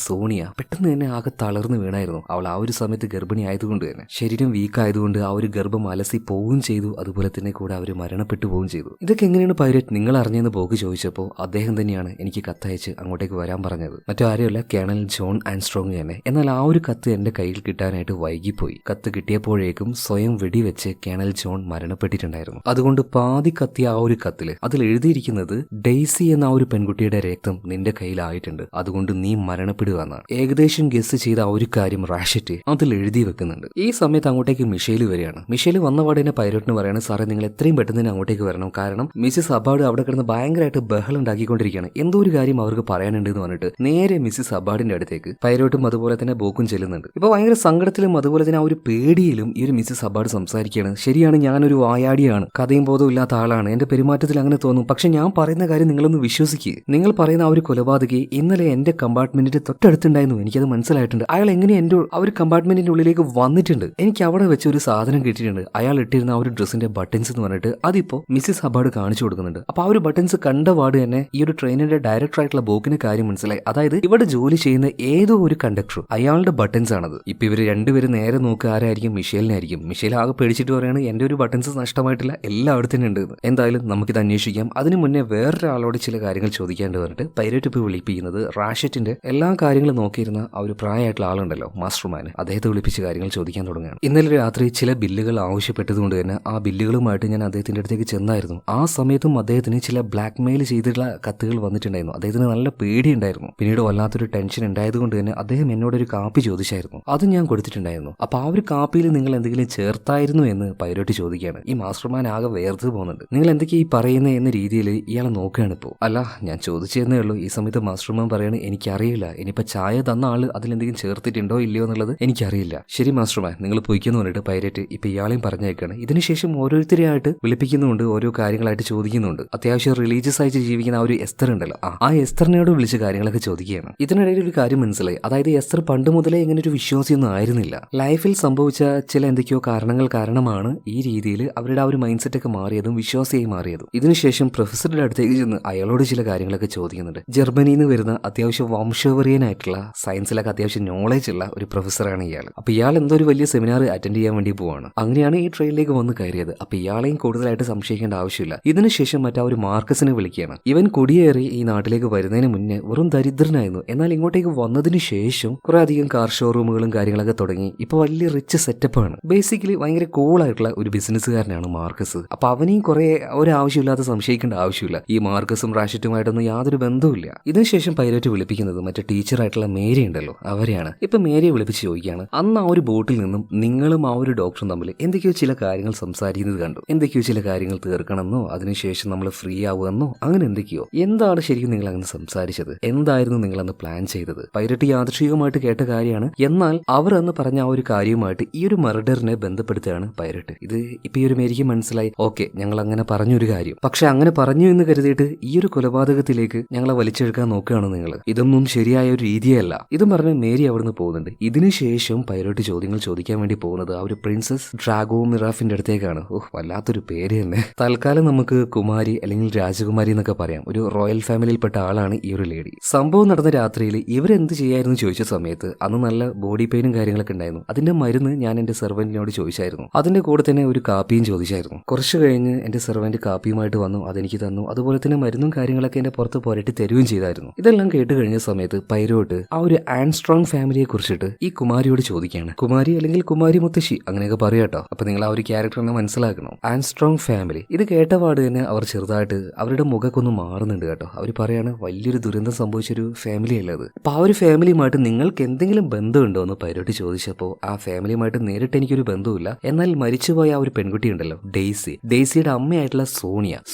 സോണിയ പെട്ടെന്ന് തന്നെ ആകെ തളർന്നു വീണായിരുന്നു. അവൾ ആ ഒരു സമയത്ത് ഗർഭിണി ആയതുകൊണ്ട് തന്നെ ശരീരം വീക്ക് ആയതുകൊണ്ട് ആ ഒരു ഗർഭം അലസി പോവുകയും ചെയ്തു. അതുപോലെ തന്നെ കൂടെ അവർ മരണപ്പെട്ടു പോവുകയും ചെയ്തു. ഇതൊക്കെ എങ്ങനെയാണ് പൈലറ്റ് നിങ്ങൾ അറിഞ്ഞെന്ന് ബോക്ക് ചോദിച്ചപ്പോൾ അദ്ദേഹം തന്നെയാണ് എനിക്ക് കത്തയച്ച് അങ്ങോട്ടേക്ക് വരാൻ പറഞ്ഞത്. മറ്റാരുമല്ല, കേണൽ ജോൺ ആംസ്ട്രോങ് തന്നെ. എന്നാൽ ആ ഒരു കത്ത് എന്റെ കയ്യിൽ കിട്ടാനായിട്ട് വൈകിപ്പോയി. കത്ത് കിട്ടിയപ്പോഴേക്കും സ്വയം വെടിവെച്ച് കേണൽ ജോൺ മരണപ്പെട്ടിട്ടുണ്ടായിരുന്നു. അതുകൊണ്ട് പാതി കത്തിയ ആ ഒരു കത്തില് അതിൽ എഴുതിയിരിക്കുന്നത് ഡെയ്സി എന്ന ആ ഒരു പെൺകുട്ടിയുടെ രക്തം നിന്റെ കയ്യിലായിട്ടുണ്ട്, അതുകൊണ്ട് നീ മരണപ്പെടുക എന്നാണ്. ഏകദേശം ഗസ് ചെയ്ത ആ ഒരു കാര്യം റാഷറ്റ് അതിൽ എഴുതി വെക്കുന്നുണ്ട്. ഈ സമയത്ത് അങ്ങോട്ടേക്ക് മിഷേൽ വരികയാണ്. മിഷേൽ വന്ന പാടിനെ പൈലറ്റിന് പറയാണ്, സാറേ നിങ്ങൾ എത്രയും പെട്ടെന്ന് തന്നെ അങ്ങോട്ടേക്ക് വരണം, കാരണം മിസ്സിസ് അബാഡ് അവിടെ കിടന്ന് ഭയങ്കരമായിട്ട് ബഹളം ഉണ്ടാക്കിക്കൊണ്ടിരിക്കുകയാണ്, എന്തോ ഒരു കാര്യം അവർക്ക് പറയാനുണ്ട് എന്ന് പറഞ്ഞിട്ട് നേരെ മിസ്സിസ് അബാഡിന്റെ അടുത്തേക്ക് പൈലറ്റും അതുപോലെ തന്നെ ബോക്കും ചെല്ലുന്നുണ്ട്. ഇപ്പൊ ഭയങ്കര സങ്കടത്തിലും അതുപോലെ തന്നെ ആ ഒരു പേടിയിലും ഈ ഒരു മിസ്സിസ് അബാഡ് സംസാരിക്കുകയാണ്. ശരിയാണ്, ഞാനൊരു വായാടിയാണ്, കഥയും ബോധവും ഇല്ലാത്ത ആളാണ്, എന്റെ പെരുമാറ്റത്തിൽ അങ്ങനെ തോന്നും, പക്ഷെ ഞാൻ പറയുന്ന കാര്യം നിങ്ങളൊന്ന് വിശ്വസിക്കുക. നിങ്ങൾ പറയുന്ന ആ ഒരു കൊലപാതകി ഇന്നലെ എന്റെ കമ്പാർട്ട്മെന്റിന്റെ തൊട്ടടുത്തുണ്ടായിരുന്നു, എനിക്കത് മനസ്സിലായിട്ടുണ്ട്. അയാൾ എങ്ങനെ എന്റെ ആ ഒരു കമ്പാർട്ട്മെന്റിന്റെ ഉള്ളിലേക്ക് വന്നിട്ടുണ്ട്. എനിക്ക് അവിടെ വെച്ച് ഒരു സാധനം കിട്ടിയിട്ടുണ്ട്. അയാൾ ഇട്ടിരുന്ന ആ ഒരു ഡ്രസ്സിന്റെ ബട്ടൺസ് എന്ന് പറഞ്ഞിട്ട് അതിപ്പോ മിസ്സിസ് അബാഡ് കാണിച്ചു കൊടുക്കുന്നുണ്ട്. അപ്പൊ ആ ഒരു ബട്ടൺസ് കണ്ട പാട് തന്നെ ഈ ഒരു ട്രെയിനിന്റെ ഡയറക്ടർ ആയിട്ടുള്ള ബോക്കിന് കാര്യം മനസ്സിലായി. അതായത് ഇവിടെ ജോലി ചെയ്യുന്ന ഏതോ ഒരു കണ്ടക്ടർ, അയാളുടെ ബട്ടൺസ് ആണത്. ഇപ്പൊ ഇവര് രണ്ടുപേരും നേരെ നോക്കുക ആരായിരിക്കും, മിഷേലിനായിരിക്കും. മിഷേൽ ആകെ പേടിച്ചിട്ട് പറയാണ്, എന്റെ ഒരു ബട്ടൺസ് നഷ്ടമായിട്ടില്ല, എല്ലായിടത്തും തന്നെ ഉണ്ട്. എന്തായാലും നമുക്കിത് അന്വേഷിക്കാം. അതിനു മുന്നേ വേറൊരാളോട് ചില കാര്യങ്ങൾ ചോദിക്കാണ്ട് പറഞ്ഞിട്ട് പൈലറ്റ് ഇപ്പൊ വിളിപ്പിക്കുന്നത് റാഷറ്റിന്റെ എല്ലാ കാര്യങ്ങളും നോക്കിയിരുന്ന ആ ഒരു പ്രായമായിട്ടുള്ള ആളുണ്ടല്ലോ, മാസ്റ്റർമാൻ, അദ്ദേഹത്തെ വിളിപ്പിച്ച് കാര്യങ്ങൾ ചോദിക്കാൻ തുടങ്ങുകയാണ്. ഇന്നലെ രാത്രി ചില ബില്ലുകൾ ആവശ്യപ്പെട്ടതുകൊണ്ട് തന്നെ ആ ബില്ലുകളുമായിട്ട് ഞാൻ അദ്ദേഹത്തിന്റെ അടുത്തേക്ക് ചെന്നായിരുന്നു. ആ സമയത്തും അദ്ദേഹത്തിന് ചില ബ്ലാക്ക് മെയിൽ ചെയ്തിട്ടുള്ള കത്തുകൾ വന്നിട്ടുണ്ടായിരുന്നു. അദ്ദേഹത്തിന് നല്ല പേടിയുണ്ടായിരുന്നു. പിന്നീട് വല്ലാത്തൊരു ടെൻഷൻ ഉണ്ടായതുകൊണ്ട് തന്നെ അദ്ദേഹം എന്നോടൊരു കാപ്പി ചോദിച്ചായിരുന്നു. അത് ഞാൻ കൊടുത്തിട്ടുണ്ടായിരുന്നു. അപ്പൊ ആ ഒരു കാപ്പിയിൽ നിങ്ങൾ എന്തെങ്കിലും ചേർത്തായിരുന്നു എന്ന് പൈലറ്റ് ചോദിക്കുകയാണ്. ഈ മാസ്റ്റർമാൻ ആകെ വേർത്ത് പോകുന്നുണ്ട്. നിങ്ങൾ എന്തൊക്കെയാ ഈ പറയുന്നത് എന്ന രീതിയിൽ ഇയാളെ നോക്കുകയാണ് ഇപ്പോൾ. അല്ല, ഞാൻ ചോദിച്ചതന്നേ ഉള്ളൂ. ഈ സമയത്ത് മാസ്റ്റർമാൻ പറയാണ്, എനിക്കറിയില്ല, ഇനിയിപ്പോ ചായ തന്ന ആള് അതിലെന്തെങ്കിലും ചേർത്തിട്ടുണ്ടോ ഇല്ലയോ എന്നുള്ളത് എനിക്കറിയില്ല. ശരി മാസ്റ്റർമാൻ, നിങ്ങൾ പോയിക്കെന്ന് പറഞ്ഞിട്ട് പൈലറ്റ് ഇപ്പൊ ഇയാളെയും പറഞ്ഞേക്കാണ്. ഇതിനുശേഷം ഓരോരുത്തരെയായിട്ട് വിളിപ്പിക്കുന്നുണ്ട്, ഓരോ കാര്യങ്ങളായിട്ട് ചോദിക്കുന്നുണ്ട്. അത്യാവശ്യം റിലീജിയസ് ആയിട്ട് ജീവിക്കുന്ന ആ ഒരു എസ്തർ ഉണ്ടല്ലോ, ആ എസ്തറിനോട് വിളിച്ച് കാര്യങ്ങളൊക്കെ ചോദിക്കുകയാണ്. ഇതിനിടയിൽ ഒരു കാര്യം മനസ്സിലായി. അതായത് എസ്തർ പണ്ട് മുതലേ ഇങ്ങനെ ഒരു വിശ്വാസിയൊന്നും ആയിരുന്നില്ല. ലൈഫിൽ സംഭവിച്ച ചില എന്തൊക്കെയോ കാരണങ്ങൾ കാരണമാണ് ഈ രീതിയിൽ അവരുടെ ആ ഒരു മൈൻഡ് സെറ്റ് ഒക്കെ മാറിയതും വിശ്വാസിയായി മാറിയതും. ഇതിനുശേഷം പ്രൊഫസറുടെ അടുത്തേക്ക് ചെന്ന് അയാളോട് ചില കാര്യങ്ങളൊക്കെ ചോദിക്കുന്നുണ്ട്. ജർമ്മനിയിൽ നിന്ന് വരുന്ന അത്യാവശ്യം വംശവറിയനായിട്ടുള്ള സയൻസിലൊക്കെ അത്യാവശ്യം നോളേജ് ഉള്ള ഒരു പ്രൊഫസറാണ് ഇയാൾ. അപ്പൊ ഇയാൾ എന്തോ ഒരു വലിയ സെമിനാർ അറ്റൻഡ് ചെയ്യാൻ വേണ്ടി പോവാണ്. അങ്ങനെയാണ് ഈ ട്രെയിനിലേക്ക് വന്ന് കയറിയത്. അപ്പൊ ഇയാളെയും കൂടുതലായിട്ട് സംശയിക്കേണ്ട ആവശ്യമില്ല. ഇതിനുശേഷം മറ്റാ ഒരു മാർക്കസിനെ വിളിക്കുകയാണ്. ഇവൻ കുടിയേറി ഈ നാട്ടിലേക്ക് വരുന്നതിന് മുന്നേ വെറും ദരിദ്രനായിരുന്നു. എന്നാൽ ഇങ്ങോട്ടേക്ക് വന്നതിന് ശേഷം കുറെ അധികം കാർ ഷോറൂമുകളും കാര്യങ്ങളൊക്കെ തുടങ്ങി. ഇപ്പൊ വലിയ റിച്ച് സെറ്റപ്പാണ്. ബേസിക്കലി ഭയങ്കര കൂൾ ആയിട്ടുള്ള ഒരു ബിസിനസ്സുകാരനാണ് മാർക്കസ്. അപ്പൊ അവനെയും കുറെ ഒരാവശ്യമില്ലാതെ സംശയിക്കേണ്ട ആവശ്യമില്ല. ഈ മാർക്കസും റാഷറ്റുമായിട്ടൊന്നും യാതൊരു ബന്ധവുമില്ല. ഇതിനുശേഷം പൈലറ്റ് വിളിപ്പിക്കുന്നത് മറ്റേ ടീച്ചറായിട്ടുള്ള മേരി ഉണ്ടല്ലോ, അവരെയാണ്. ഇപ്പൊ മേരിയെ വിളിപ്പിച്ച് ചോദിക്കുകയാണ്, അന്ന് ആ ഒരു ബോട്ടിൽ നിന്നും നിങ്ങളും ആ ഒരു ഡോക്ടറും തമ്മിൽ എന്തൊക്കെയോ ചില കാര്യങ്ങൾ സംസാരിക്കുന്നത് കണ്ടു. എന്തൊക്കെയോ ചില കാര്യങ്ങൾ തീർക്കണമെന്നോ അതിനുശേഷം നമ്മൾ ഫ്രീ ആവുമെന്നോ അങ്ങനെ എന്തൊക്കെയോ. എന്താണ് ശരിക്കും നിങ്ങൾ അങ്ങനെ സംസാരിച്ചത്? എന്തായിരുന്നു നിങ്ങൾ അന്ന് പ്ലാൻ ചെയ്തത്. പൈലറ്റ് യാദൃശ്ചികമായിട്ട് കേട്ട കാര്യമാണ്. എന്നാൽ അവർ അന്ന് പറഞ്ഞ ആ ഒരു കാര്യവുമായിട്ട് ഈ ഒരു മർഡറിനെ ബന്ധപ്പെടുത്തുകയാണ് പൈലറ്റ്. ഇത് ഇപ്പൊ ഈ ഒരു മേരിക്ക് മനസ്സിലായി, ഓക്കെ ഞങ്ങൾ അങ്ങനെ പറഞ്ഞൊരു കാര്യം, പക്ഷെ അങ്ങനെ പറഞ്ഞു എന്ന് കരുതിയിട്ട് ഈ ഒരു കൊലപാതകത്തിലേക്ക് ഞങ്ങളെ വലിച്ചെടുക്കാൻ നോക്കുകയാണ് നിങ്ങൾ. ഇതൊന്നും ശരിയായ ഒരു രീതിയല്ല. ഇതും പറഞ്ഞ് മേരി അവിടുന്ന് പോകുന്നുണ്ട്. ഇതിനുശേഷം പൈലറ്റ് ചോദ്യങ്ങൾ ചോദിക്കാൻ വേണ്ടി പോകുന്നത് ആ ഒരു പ്രിൻസസ് ഡ്രാഗോ മിറാഫിന്റെ അടുത്തേക്കാണ്. വല്ലാത്തൊരു പേര് തന്നെ. തൽക്കാലം നമുക്ക് കുമാരി അല്ലെങ്കിൽ രാജകുമാരി എന്നൊക്കെ പറയാം. ഒരു റോയൽ ഫാമിലിയിൽപ്പെട്ട ആളാണ് ഈ ഒരു ലേഡി. സംഭവം നടന്ന രാത്രിയിൽ ഇവരെന്ത് ചെയ്യായിരുന്നു ചോദിച്ച സമയത്ത് അന്ന് നല്ല ബോഡി പെയിനും കാര്യങ്ങളൊക്കെ ഉണ്ടായിരുന്നു. അതിന്റെ മരുന്ന് ഞാൻ എന്റെ സെർവന്റിനോട് ചോദിച്ചായിരുന്നു. അതിന്റെ കൂടെ തന്നെ ഒരു കാപ്പിയും ചോദിച്ചായിരുന്നു. കുറച്ച് കഴിഞ്ഞ് എന്റെ സെർവന്റ് കാപ്പിയുമായിട്ട് വന്നു, അതെനിക്ക് തന്നു. അതുപോലെ തന്നെ മരുന്നും കാര്യങ്ങളൊക്കെ എന്റെ പുറത്ത് പുരട്ടി തരുകയും ചെയ്തായിരുന്നു. ഇതെല്ലാം കേട്ട് കഴിഞ്ഞ സമയത്ത് പൈലോട്ട് ആ ഒരു ആൻസ്ട്രോങ് ഫാമിലിയെ കുറിച്ചിട്ട് ഈ കുമാരിയോട് ചോദിക്കുകയാണ്. കുമാരി അല്ലെങ്കിൽ കുമാരി മുത്തശ്ശി അങ്ങനെയൊക്കെ പറയാട്ടോ. അപ്പൊ നിങ്ങൾ ആ ഒരു ക്യാരക്ടറിനെ മനസ്സിലാക്കണം. ആൻസ്ട്രോങ് ഫാമിലി ഇത് കേട്ടപാട് തന്നെ അവർ ചെറുതായിട്ട് അവരുടെ മുഖമൊക്കെ ഒന്ന് മാറുന്നുണ്ട് കേട്ടോ. അവർ പറയാണ് വലിയൊരു ദുരന്തം സംഭവിച്ചൊരു ഫാമിലി അല്ലത്. അപ്പൊ ആ ഒരു ഫാമിലിയുമായിട്ട് നിങ്ങൾക്ക് എന്തെങ്കിലും ബന്ധമുണ്ടോ എന്ന് പൈലോട്ട് ചോദിച്ചപ്പോൾ ആ ഫാമിലിയുമായിട്ട് നേരിട്ട് എനിക്കൊരു ബന്ധവുമില്ല. എന്നാൽ മരിച്ചുപോയ ആ ഒരു പെൺകുട്ടി ഉണ്ടല്ലോ ഡെയ്സിയുടെ അമ്മയായിട്ടുള്ള